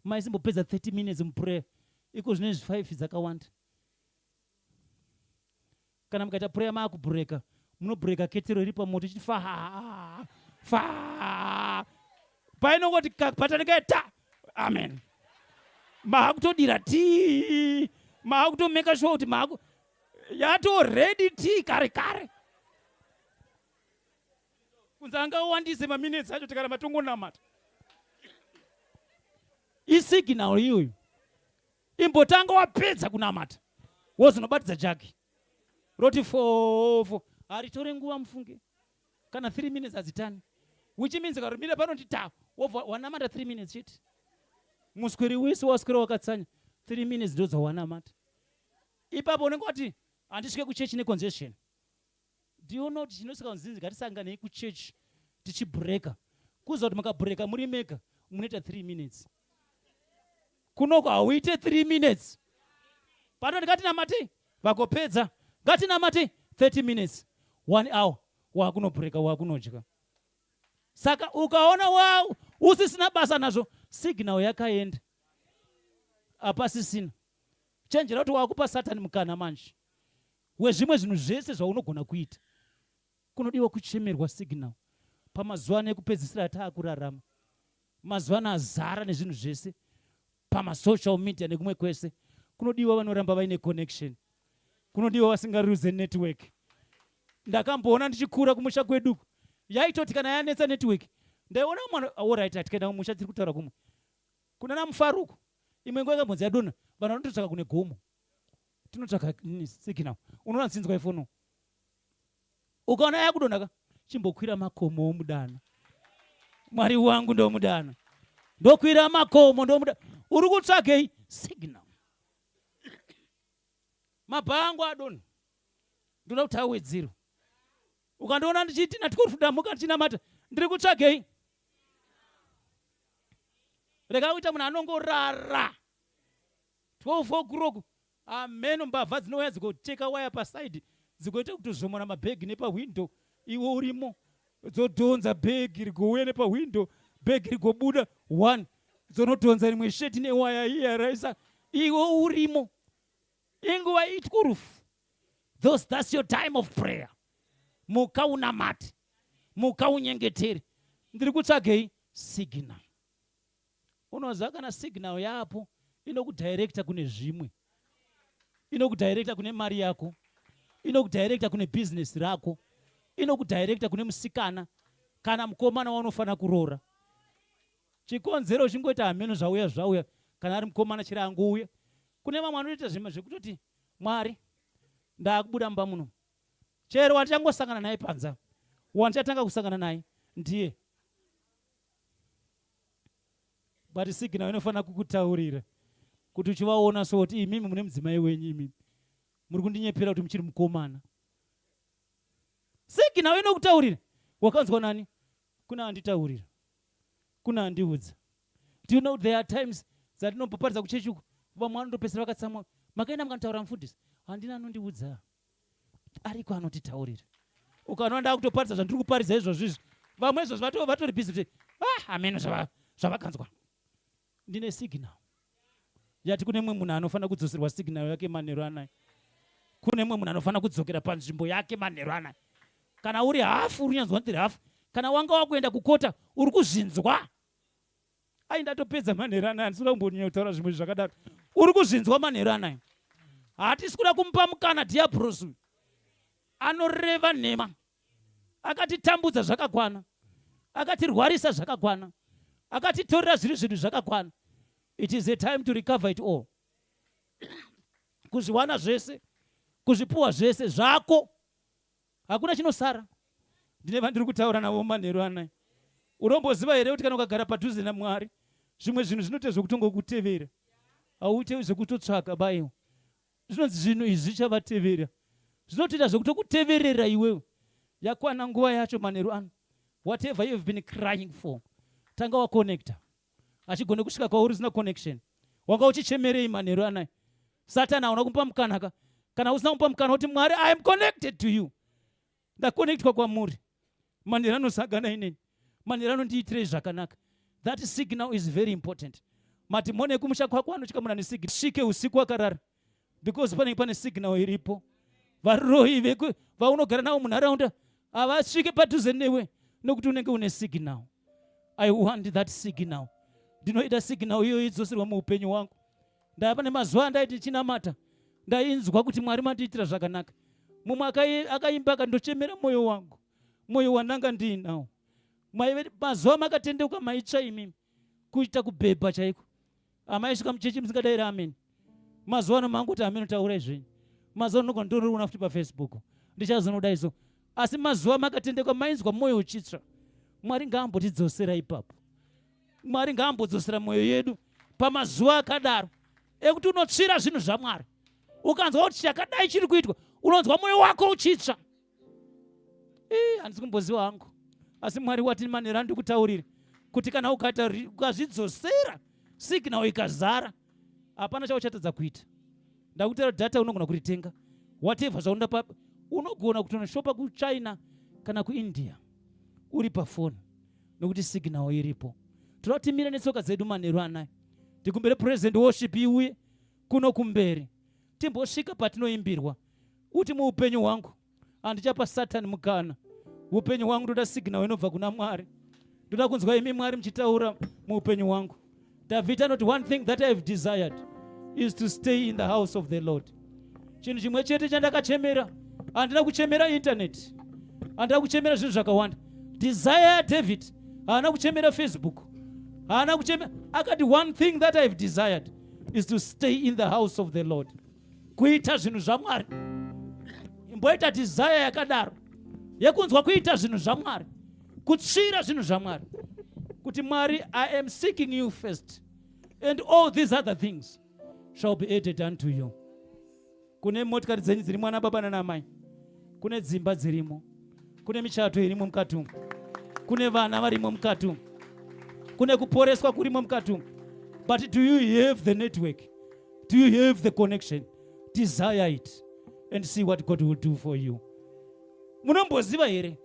maisimbopedza 30 minutes muprayer iko zvine 5 dzakawanda kana mukaita prayer maakubreaka munobreka ketero iri pamoto ichiti fa painongoti patanikai amen maakutodira ti maakutomeka sure kuti yatoredi ti kare kunzi angawandise maminutes acho tikana matongonamata isignal iyoyo imbotanga wapedza kunamata wozonobatidza jagi roti fofo haritore nguva mufunge kana 3 minutes hadzitani which means karumira panoti wanamata 3 minutes chete musweri wese waswera wakatsanya 3 minutes ndoza wanamata ipapo unenge wati handisvike kuchechi necongestion. Do you know kuti chinosika nzinzi ngatisanganei kuchechi tichibreka kuza kuti makabreka muri mega munoita 3 minutes kunoko hauite 3 minutes panoti ngatinamate vakopedza ngatinamate 30 minutes 1 hour wakunobreka wakunodya. Saka ukaona usisina basa nazvo signal yakaenda hapasisina chenjera kuti wakupa satani mukana manje wezvimwe zvinhu zvese zvaunogona kuita. Kunodiwa kuchemerwa signal pamazuva ano ekupedzisira ataakurarama. Mazuva ano azara nezvinhu zvese pamasocial media nekumwe kwese. Kunodiwa vanoramba vaine connection, kunodiwa vasingaruze network. Ndakamboona ndichikura kumusha kwedu yaitoti kana yanetsa network ndaiona mwana allright atikaenda kumusha tiri kutaura kumwe kuna namufaruku imwe nguva yakambonzi yadonha vanhu vanototsvaka kune gomo, tinotsvaka signal. Unoona nzinzwa ifono ukaona yakudonhaka chimbokwira makomo omudana. Mwari wangu ndomudana, ndokwira makomo ndomudana. Uri kutsvagei? Signal. Mabhangu adonha, ndoda kuti awedzerwe. Ukandoona ndichiti natikofudamuka tichinamata, ndiri kutsvagei? Rega kuita munhu anongorara 12 o'clock. Ameno mbavha dzinouya dzikoteka waya pasaidi dzikoita kutozomona mabhegi nepahwindo, iwe urimo dzodhonza bhegi rigouya nepahwindo, bhegi rigobuda 1 dzonodhonza rimwe sheti newaya iya raisa, iwe urimo. Inguva itkurufu. That's your time of prayer. Muka unamate, muka unyengetere. Ndiri kutsvagei? Signal. Unoziva kana signal yapo inokudirecta kune zvimwe, inokudirecta kune mari yako, inokudirecta kune business rako, inokudirecta kune musikana kana mukomana waunofana kuroora. Chikonzero chingoita hameno zvauya kana ari mukomana chero angouya. Kune vamwe vanoita zvimwe zvekutoti Mwari ndakubuda mumba muno, chero watichangosangana naye panza, wandichatanga kusangana naye ndiye. But signal inofana kukutaurira kuti uchivaona so kuti imimi mune mudzimai wenyu, imimi muri kundinyepera kuti muchiri mukomana. Signal inokutaurira. Wakanzwa nani? Kuna anditaurira, kuna andiudza. Do you know there are times that inopaparidza kuchechi uku vamwe vanondopesera vakatsamwa, makaenda mukantaura mufundisi, handina anondiudza, ariko anotitaurira. Ukaona ndakutoparidza zvandiri kuparidza izvozvizvi, vamwe izvozvi vatori busy kuti ameno zvavakanzwa. Ndine signal yati kune mwe munhu anofana kudzoserwa signal yake manheru anaya. Kune mwe munhu anofana kudzokera panzvimbo yake manheru anaya. Kana uri hafu, uri nyanzwa ndiri hafu, kana wanga wakuenda kukota uri kuzvinzwa. Ndatopedza manheru anaya, ndisina kumbonyanya kutaura zvimwe zvakadaro. Uri kuzvinzwa manheru anaya. Hatisi kuda kumupa mukana Diablos anoreva nhema, akatitambudza zvakakwana, akatirwarisa zvakakwana, akatitorera zviri zvinhu zvakakwana. It is a time to recover it all. Kuzviwana zvese, kuzvipuwa zvese zvako, hakuna chinosara. Ndine vandiri kutaura navo manheru anaya. Unomboziva here kuti kana ukagara padhuze naMwari, zvimwe zvinhu zvinoita zvekutongokutevera, hauite zvekutotsvaka baiwa. Zvinonzi zvinhu izvi zvichavatevera, zvinotoita zvekutokuteverera iwewe. Yakwana nguva yacho manheru ano. Whatever you have been crying for, tanga wakonekta. Achigone kusvika kwauri usina connection, wanga uchichemerei manheru anaya? Satani hauna kumupa mukanaka. Kana usina kumupa mukana kuti Mwari, I am connected to you, ndakonektwa kwamuri, manheru anosangana ineni, manheru anondiitirei zvakanaka. That signal is very important. Madhimoni ekumusha kwako anotyika munhu ane signal. Svike usiku wakarara, because pane signal iripo. Varoyi vaunogara navo munharaunda havasvike padhuze newe nokuti unenge une signal. I want that signal. Ndinoida signal iyo idzoserwa muupenyu wangu. Ndava nemazuva andaiti ndichinamata, ndainzwa kuti Mwari mandiitira zvakanaka. Mumwe akaimba akandochemera mwoyo wangu, mwoyo wandanga ndiinawo. Mazuva makatendeuka maitsva imimi, kuita kubhebha chaiko. Amaisvika muchechi musingadayira ameni. Mazuva ano mangoti ameni taurai zvenyu. Mazuva ano ndonoriona futi paFacebook, ndichazonodai so. Asi mazuva makatendeuka mainzwa mwoyo uchitsva. Mwari ngaambotidzosera ipapo. Mwari ngaambodzosera mwoyo yedu pamazuva akadaro ekuti unotsvira zvinhu zvaMwari. Ukanzwa kuti chakadai chiri kuitwa, unonzwa mwoyo wako uchitsva. Handisi kumboziva hangu, asi Mwari wati manheru andikutaurire kuti kana ukazvidzosera signal ikazara, hapana chauchatadza kuita. Ndakutaura data unogona kuritenga, whatever zvaunda papa, unogona kutonoshopa kuChina kana kuIndia uri pafoni, nokuti signal iripo. Toda timire netsoka dzedu manheru anaya, tikumbire present worship iuye kuno kumberi, timbosvika patinoimbirwa. Uti muupenyu hwangu handichapa Satani mukana. Upenyu hwangu ndoda signal inobva kuna Mwari. Ndoda kunzwa imi Mwari mchitaura muupenyu hwangu. David anoti, one thing that I have desired is to stay in the house of the Lord. Chinhu chimwe chete chandakachemera, handina kuchemera internet, handina kuchemera zvinhu zvakawanda. Desire David haana kuchemera Facebook, haana kuchemera, akati one thing that I have desired is to stay in the house of the Lord. Kuita zvinhu zvaMwari. Imboita desire yakadaro yekunzwa kuita zvinhu zvaMwari, kutsvira zvinhu zvaMwari, kuti Mwari, I am seeking you first, and all these other things shall be added unto you. Kune motikari dzenyu dziri mwana baba nana mai, kune dzimba dzirimo, kune michato irimo mukati umu, kune vana varimo mukati umu, kune kuporeswa kurimo mukati umu. But do you have the network? Do you have the connection? Desire it and see what God will do for you. Munomboziva here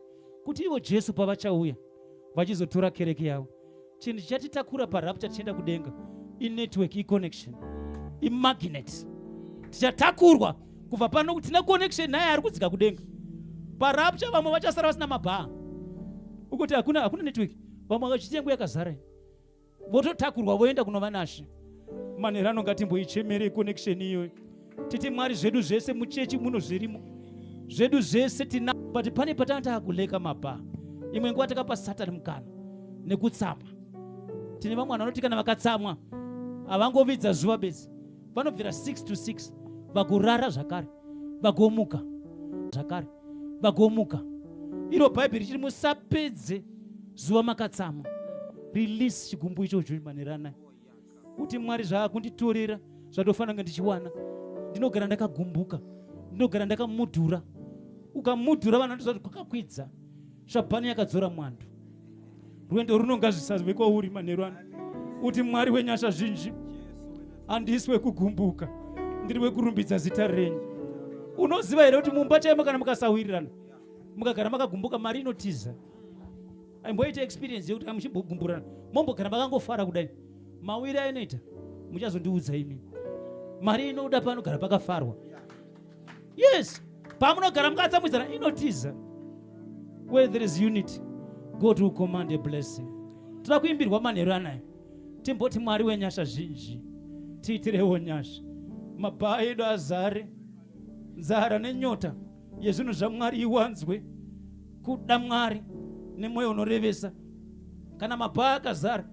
kuti ivo Jesu pavachauya vachizotora kereke yavo, chinhu chatitakura parapture tichienda kudenga inetwork, iconnection, imagnet. Tichatakurwa kubva pano kuti tina connection naye ari kudzika kudenga. Parapture vamwe vachasara vasina mabhaa ukuti hakuna network, vamwe vachitengo yakazara, vototakurwa voenda kunova nashe. Manherano ngatimboichemere connection iyoyo. Titi Mwari, zvedu zvese muchechi muno zvirimo, zvedu zvese tina, but pane patanga kuleka mabhaa. Imwe nguva takapa Satani mukana nekutsamwa. Tine vamwe vanoti kana vakatsamwa havangovidza zuva bedzi, vanobvira 6 to 6 vagorara zvakare, vagomuka zvakare, vagomuka. Iro Bhaibheri chiri musapedze zuva makatsamwa. Release chigumbu ichocho manherana. Kuti Mwari, zvaakunditorera zvatofanira kunge ndichiwana. Ndinogara ndakagumbuka, ndinogara ndakamudhura. Ukamudhura vanhu vanoti kwakakwidza. Shabhani yakadzora mwando. Rwendo runonga zvisazwe kwauri manherana. Uti Mwari wenyasha zhinji, handisi wekugumbuka, ndiri wekurumbidza zita renyu. Unoziva here kuti mumba chaimo kana mukasawirirana, mukagara makagumbuka, mari inotiza. Aimboita experience yekuti muchimbogumburana mombogara makangofara kudai, mawiri ainoita muchazondiudza imi. Mari inoda panogara pakafarwa. Yes, pamunogara mukatsamwidzana inotiza. Where there is unity, God will command a blessing. Toda kuimbirwa manheru anayo timboti Mwari wenyasha zhinji, tiitirewo nyasha. Mabhaa edu azare, nzara nenyota yezvinhu zvaMwari iwanzwe, kuda Mwari nemwoyo unorevesa. Kana mabhaa akazara,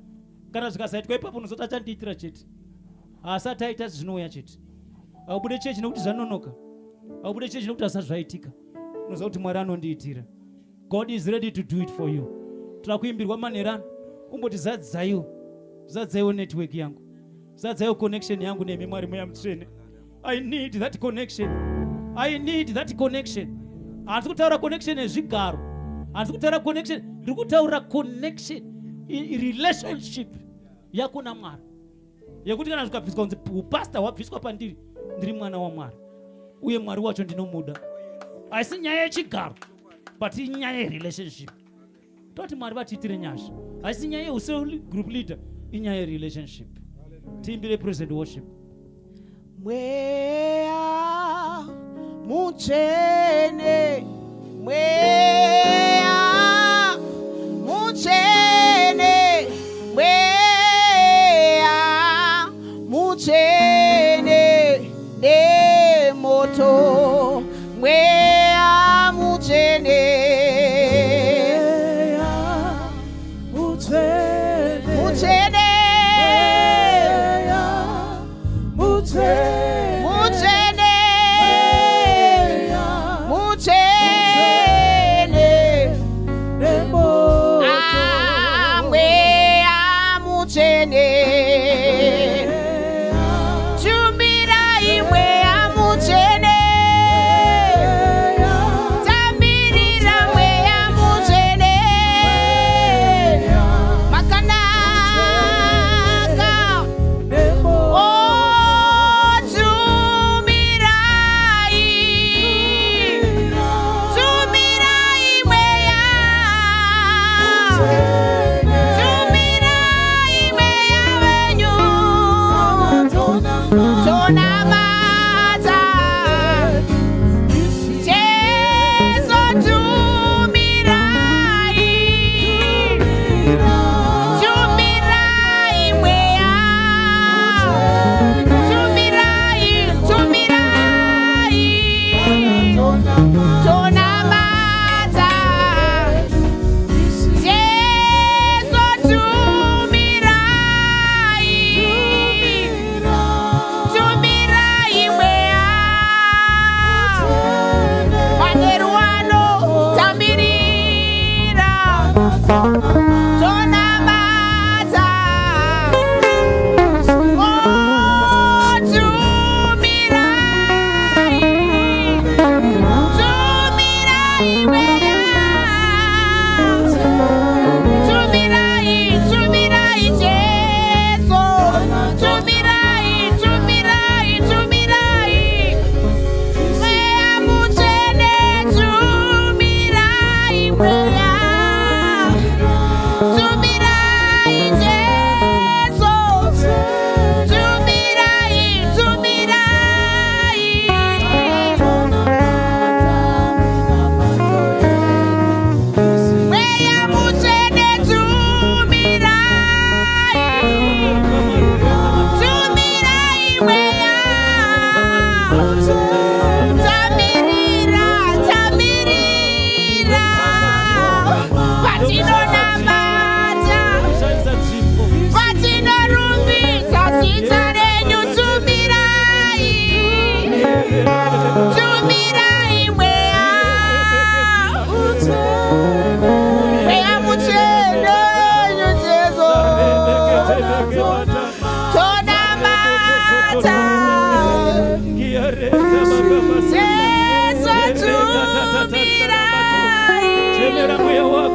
kana zvikasaitwa ipapo unozoti achandiitira chete, asati aita zvinouya chete. Haubude chechi nekuti zvanonoka, haubude chechi nekuti asazvaitika, unoziva kuti Mwari anondiitira. God is ready to do it for you. Toda kuimbirwa manherano, umboti zadzaiwo network yangu, zadzaiwo connection yangu nemi Mwari mweya mutsvene. I need that connection. I need that connection. Handisi kutaura connection yezvigaro, handisi kutaura connection, ndiri kutaura connection, relationship yako naMwari, yekuti kana zvikabviswa kunzi upasta hwabviswa pandiri, ndiri mwana waMwari uye Mwari wacho ndinomuda. Haisi nyaya yechigaro, but inyaya yerelationship. Toti Mwari vatiitire nyasha, haisi nyaya yeuseu group leader, inyaya yerelationship. Tiimbire praise and worship. Mweya mutsvene, mweya mutsvene, mweya mutsvene nemoto, mweya mutsvene, mutsvene, tumbirai mweya mutsvene,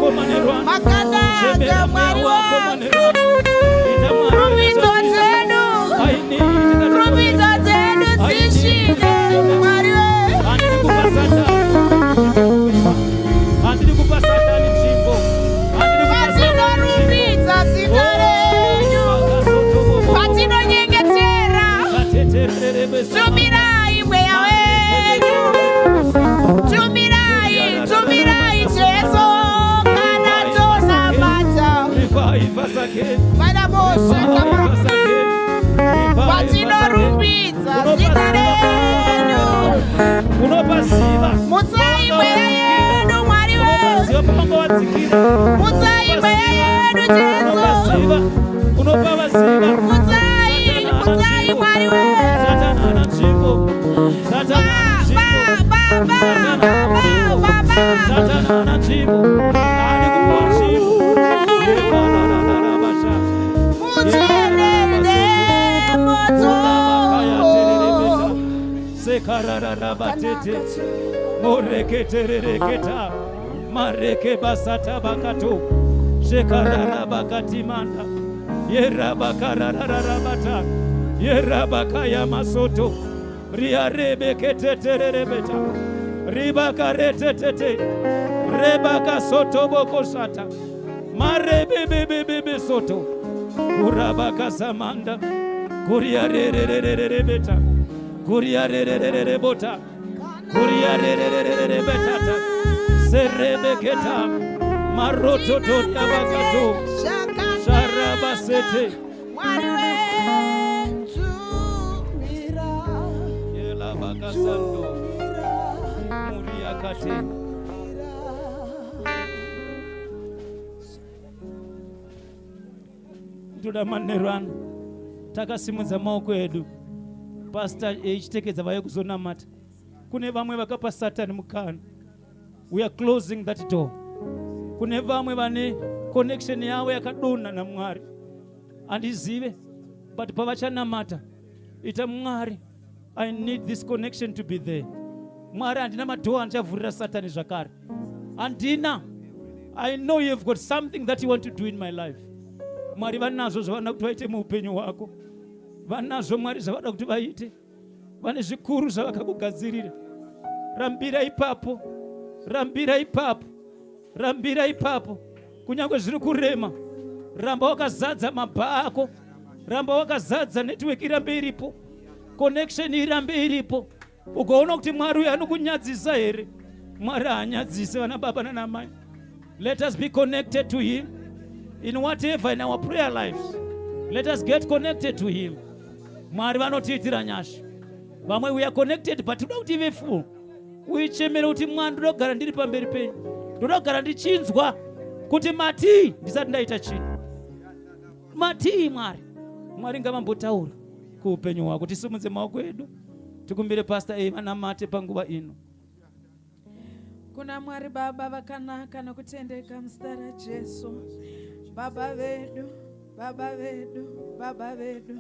wako manerwana. makanda Shembera mweya mwari wako wangu. manerwana. Ita mwari Rumbidzo dzedu, rumbidzo dzedu dzisvike mwari wedu. handiri kupa Satani nzvimbo. Patinorumbidza zita renyu, patinonyengetera, tumirai mweya wenyu, tumirai Jesu kana tonamata. Patinorumbidza zita renyu, mutsai mweya yedu mwari wedu, mutsai mweya yedu Jesu, mutsai mwari wedu. Moreketereketa mareke basata bakato shekarara bakati manda yerabakarararabata yerabakaya masoto riarebeketeterebeta ribakaretetete rebaka soto bokosata marebebebebe soto kurabaka samanda kuriarererebeta kuriarererebota kuriarererebetata serebeketa maroto toria bakato sharabasete Mwari wetu mira, yela bakasando muriakate ndoda manerwana takasimudza maoko edu pastor echitekedza vaya kuzonamata. Kune vamwe vakapa Satani mukana. We are closing that door. Kune vamwe vane connection yavo yakadonha naMwari. Handizive, but pavachanamata ita Mwari, I need this connection to be there. Mwari handina madhoo andichavhurira Satani zvakare. Handina. I know you have got something that you want to do in my life. Mwari vanazvo zvavanoda kuti vaite muupenyu hwako. Vanazvo Mwari zvavanoda kuti vaite. Vane zvikuru zvavakakugadzirira. Rambira ipapo, rambira ipapo, rambira ipapo. Kunyange zviri kurema, ramba wakazadza mabha ako, ramba wakazadza network irambe iripo, connection irambe iripo. Ukaona kuti Mwari uyu anokunyadzisa here, Mwari haanyadzise vana baba nana mai. Let us be connected to him in whatever in our prayer lives. Let us get connected to him. Mwari vanotiitira nyasha. Vamwe we are connected but toda kuti ive full. Uichemere kuti Mwari ndoda kugara ndiri pamberi penyu. Ndoda kugara ndichinzwa kuti mati ndisati ndaita chinhu. Mati Mwari. Mwari ngavambotaura kuupenyu hwako. Tisimudze maoko edu tikumbire pastor Eva namate panguva ino. Kuna Mwari Baba vakanaka nokutendeka muzita raJesu. Baba vedu, Baba vedu, Baba vedu,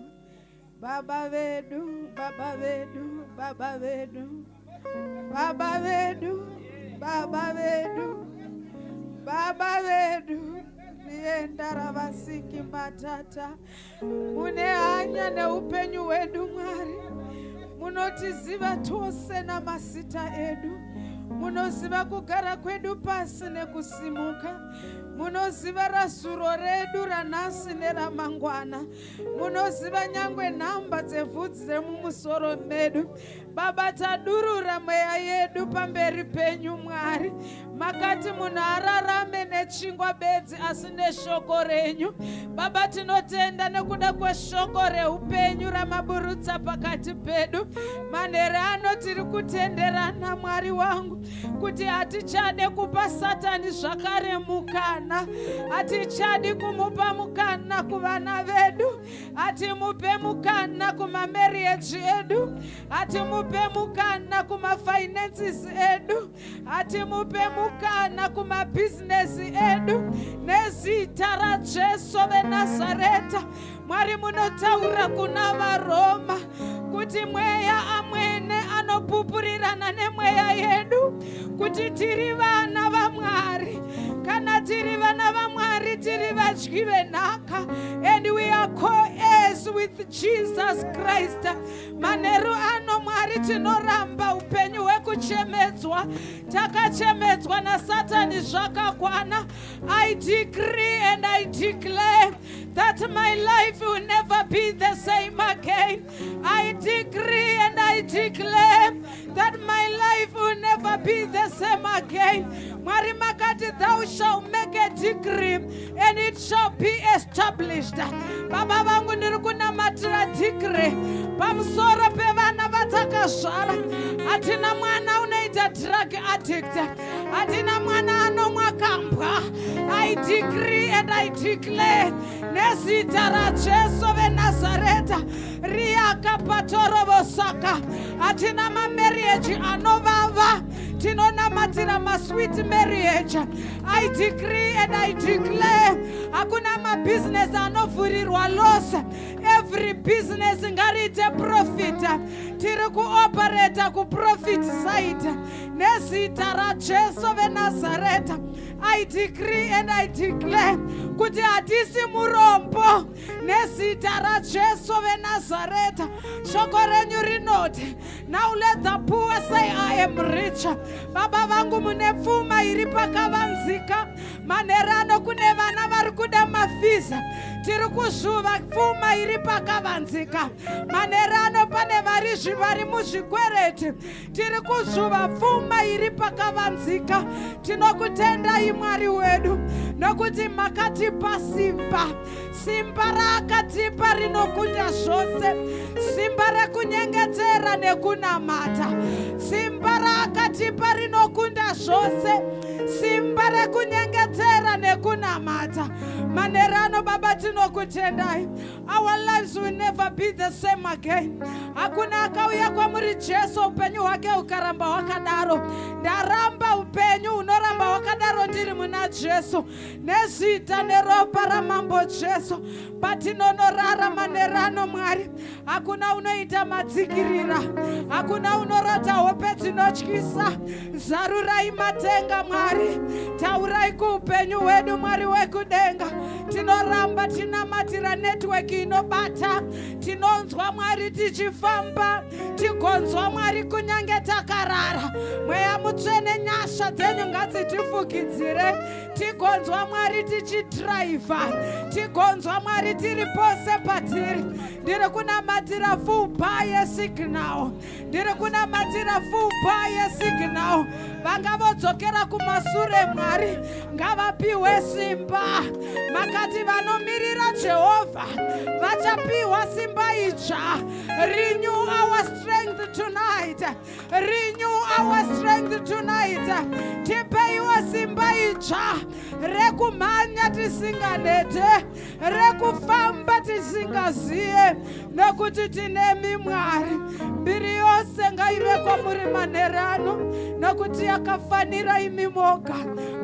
Baba vedu, Baba vedu, Baba vedu, Baba vedu, Baba vedu, Baba vedu, nienda ravasiki matata. Mune hanya neupenyu wedu Mwari. Munotiziva tose namasita edu. Munoziva kugara kwedu pasi nekusimuka. Munoziva rasuro redu ranhasi neramangwana. Munoziva nyangwe nhamba dzevhudzi remumusoro medu. Baba, tadurura mweya yedu pamberi penyu Mwari. Makati munhu ararame nechingwa bedzi asi neshoko renyu. Baba, tinotenda nekuda kweshoko reupenyu ramaburutsa pakati pedu. Manhere ano tiri kutenderana Mwari wangu kuti hatichade kupa Satani zvakare mukana. Hatichadi kumupa mukana kuvana vedu. Hatimupe mukana kumamarriage edu. Hatimupe mukana kumafinances edu. Hatimupe mukana kumabusiness edu. Nezita raJesu veNazareta. Mwari, munotaura kuna vaRoma kuti mweya amwene anopupurirana nemweya yedu, kuti tiri vana vaMwari. Kana tiri given nhaka, and we are co-heirs with Jesus Christ. Manheru ano Mwari tinoramba upenyu hwekuchemedzwa, takachemedzwa naSatani zvakakwana. I decree and I declare that my life will never be the same again. I decree and I declare that my life will never be the same again. Mwari makati, thou shall make a decree and it shall be established. Baba vangu ndiri kunamatira decree pamusoro pevana vatakazvara. Hatina mwana unoita drug addict, hatina mwana anomwa kambwa. I decree and I declare nezita raJesu veNazareta riaka patorobosaka. Hatina mamarriage anovava, tinonamatira masweet marriage. I decree and I declare hakuna mabusiness anovhurirwa loss. Every business ngariite profit. Tiri kuoperate kuprofit side nezita raJesu veNazareta. I decree and I declare kuti hatisi murombo nezita raJesu veNazareta. Shoko renyu rinoti, now let the poor say I am rich. Baba vangu mune pfuma iri pakavanzika. Manerano kune vana vari kuda mavhiza, tiri kuzvuva pfuma iri pakavanzika. Manerano pane vari muzvikwereti, tiri kuzvuva pfuma iri pakavanzika. Tinokutendai Mwari wedu nokuti makatipa simba. Simba raakatipa rinokunda zvose. Simba rekunyengetera nekunamata. Simba raakatipa rinokunda zvose. Simba rekunyengetera nekunamata. Manerano Baba tinokutendai. Our lives will never be the same again. Hakuna akauya kwamuri Jesu upenyu hwake ukaramba wakadaro. Ndaramba upenyu unoramba wakadaro ndiri muna Jesu. Nezita neropa ramambo Jesu. Patinonorara manerano Mwari. Hakuna unoita madzikirira. Hakuna unorota hope dzinotyisa. Zarurai matenga Mwari. Taurai kuupenyu hwedu Mwari wekudenga. Tinoramba tinamatira network inobata. Tinonzwa Mwari tichifamba. Tigonzwa Mwari kunyange takarara. Mweya mutsvene nyasha dzenyu ngadzitifukidzire. Tigonzwa Mwari tichidriva. Tigonzwa Mwari tiri pose patiri. Ndiri kunamatira full buy signal. Ndiri kunamatira full buy signal. Vanga vodzokera kumasure Mwari ngavapiwe simba. Makati vanomirira Jehovha vachapiwa simba idzva. Renew our strength tonight. Renew our strength tonight. Tipeiwe simba idzva rekumhanya tisinganete, rekufamba tisingaziye, nekuti tinemi Mwari. Mbiri yose ngaive kwamuri manerano, nokuti yakafanira imi moga.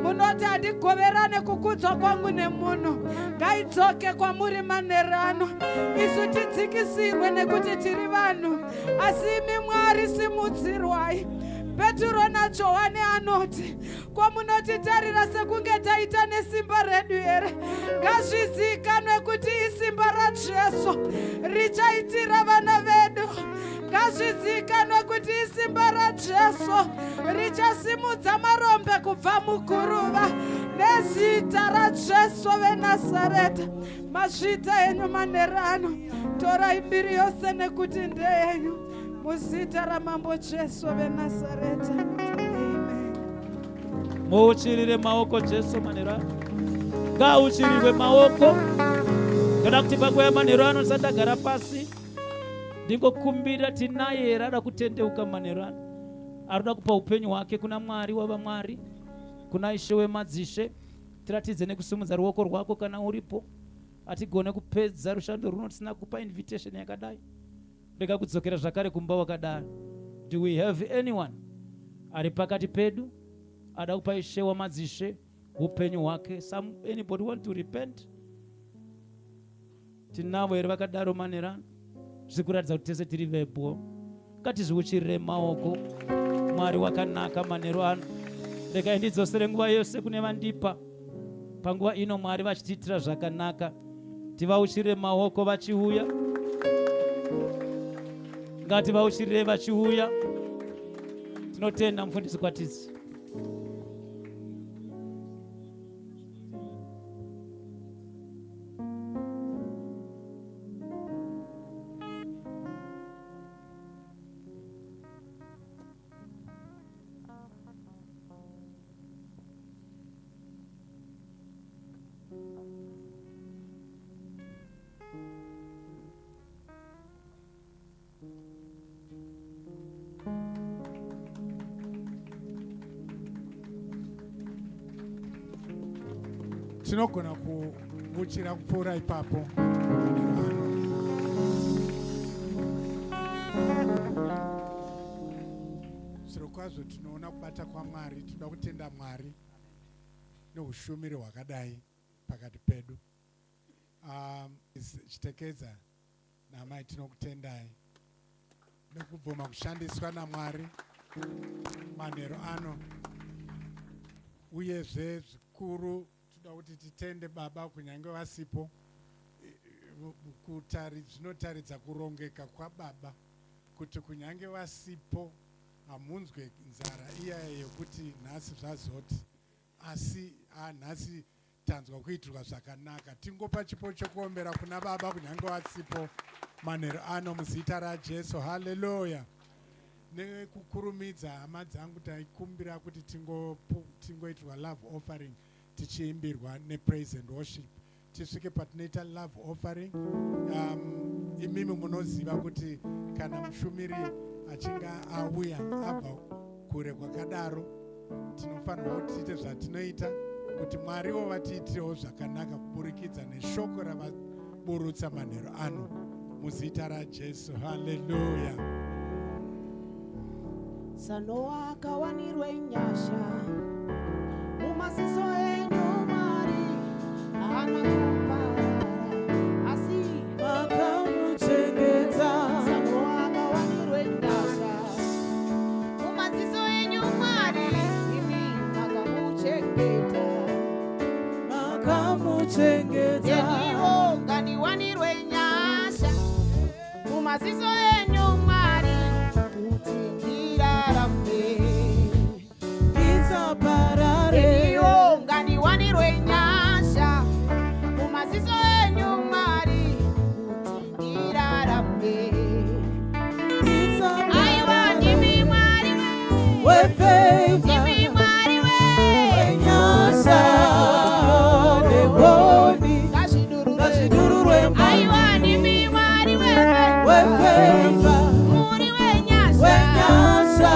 Munoti handigoverane kukudzwa kwangu nemunhu. Ngaidzoke kwamuri manerano. Isu tidzikisirwe nekuti tiri vanhu, asi imi Mwari simudzirwai. Petro naJohani anoti, kwamunotitarira sekunge taita nesimba redu here. Ngazvizikanwe kuti isimba raJesu richaitira vana vedu. Ngazvizikanwe kuti isimba raJesu richasimudza marombe kubva muguruva. Nezita raJesu veNazareta. Mazvita enyu manerano. Torai mbiri yose nekuti ndeyenyu. Muzita ramambo Jesu veNazareta. Amen. Muuchirire maoko Jesu manerano. Ngauchirirwe maoko. Kana kuti panguva yamanerano ndisandagara pasi ndingokumbira tinaye rada kutendeuka manerano. Arikuda kupa upenyu hwake kuna Mwari wavamwari, kuna Ishe wemadzishe. Tiratidze nekusumudza ruoko rwako kana uripo. Hatigone kupedza rushando runo tisina kupa invitation yakadai. Rega kudzokera zvakare kumba wakadaro. Do we have anyone ari pakati pedu ada kupa Ishe wamadzishe upenyu hwake? Anybody want to repent? Tinavo here vakadaro manerano. Zvikuratidza kuti tese tiri vepo. Ngatizviuchirire maoko. Mwari wakanaka manero ano. Rega ndidzosere nguva yose kune vandipa. panguva ino Mwari vachitiitira zvakanaka, tivaushirire maoko vachiuya, ngativaushirire vachiuya. Tinotenda mufundisi kwatisi. Tinogona kubuchira kupfuura ipapo. Zviro kwazvo tinoona kubata kwaMwari, tinoda kutenda Mwari neushumiri hwakadai pakati pedu. Chitekedza namai, tinokutendai nekubvuma kushandiswa naMwari manheru ano, uyezve zvikuru toda kuti titende Baba kunyange vasipo. Zvinotaridza kurongeka kwaBaba kuti kunyange vasipo hamunzwe nzara iya yokuti nhasi zvazoti, asi nhasi tanzwa kuitirwa zvakanaka. Tingopa chipo chokuombera kuna Baba kunyange vasipo manheru ano muzita raJesu. Haleluya. Nekukurumidza hama dzangu taikumbira kuti tingoitirwa love offering tichiimbirwa nepraise and worship. Tisvike patinoita love offering. Imimi munoziva kuti kana mushumiri achinga auya abva kure kwakadaro, tinofanirwa kuti tiite zvatinoita kuti Mwariwo vatiitirewo zvakanaka kuburikidza neshoko ravaburutsa manheru ano muzita raJesu. Haleluya. Sanoa akawanirwe nyasha mumaziso enyu Mwari, hana kuparara asi akamuchengeta. Sanoa akawanirwe nyasha mumaziso enyu Mwari, imi akamuchengeta. Yeniwo nganiwanirwe nyasha mumaziso enyu Mwari, kuti ndirarambe. Yeniwo nganiwanirwe nyasha mumaziso enyu Mwari, kuti ndirarambe. Aiwa ndimi Mwari ndimi Mwari ngazvidururwe. Aiwa ndimi Mwari muri wenyasha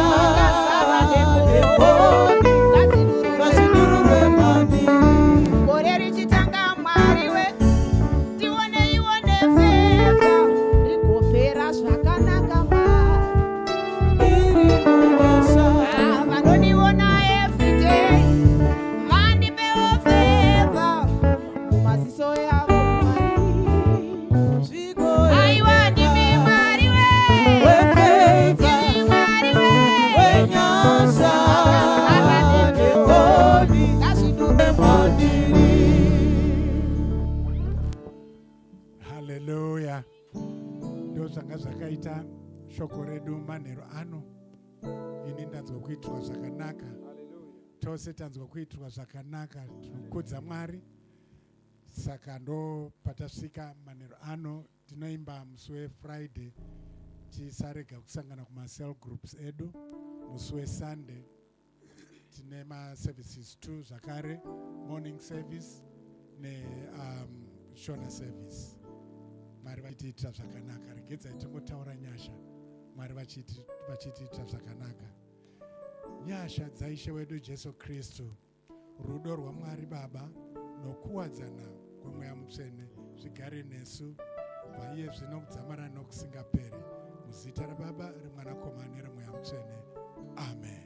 gore richitanga Mwari tione ione feva rigopera zvakanaka vanoniona everyday vandipewo feva mumaziso yavo Mwari. Aiwa ndimi Mwari Haleluya. Ndo zvanga zvakaita shoko redu manheru ano. Ini ndanzwa kuitirwa zvakanaka. Tose tanzwa kuitirwa zvakanaka. Tinokudza Mwari. Saka ndo patasvika manheru ano tinoimba musi weFriday tisarega kusangana kuma-cell groups edu. Musi weSunday tine ma-services 2 zvakare, morning service shona service. Mwari vachitiitira zvakanaka. Regedzai tingotaura nyasha Mwari vachitiitira zvakanaka. Nyasha dzaIshe wedu Jesu Kristu, rudo rwaMwari Baba nokuwadzana kwemweya mutsvene zvigare nesu vaiye zvino kudzamara nokusingaperi. Muzita raBaba, reMwanakomana neremweya mutsvene. Amen.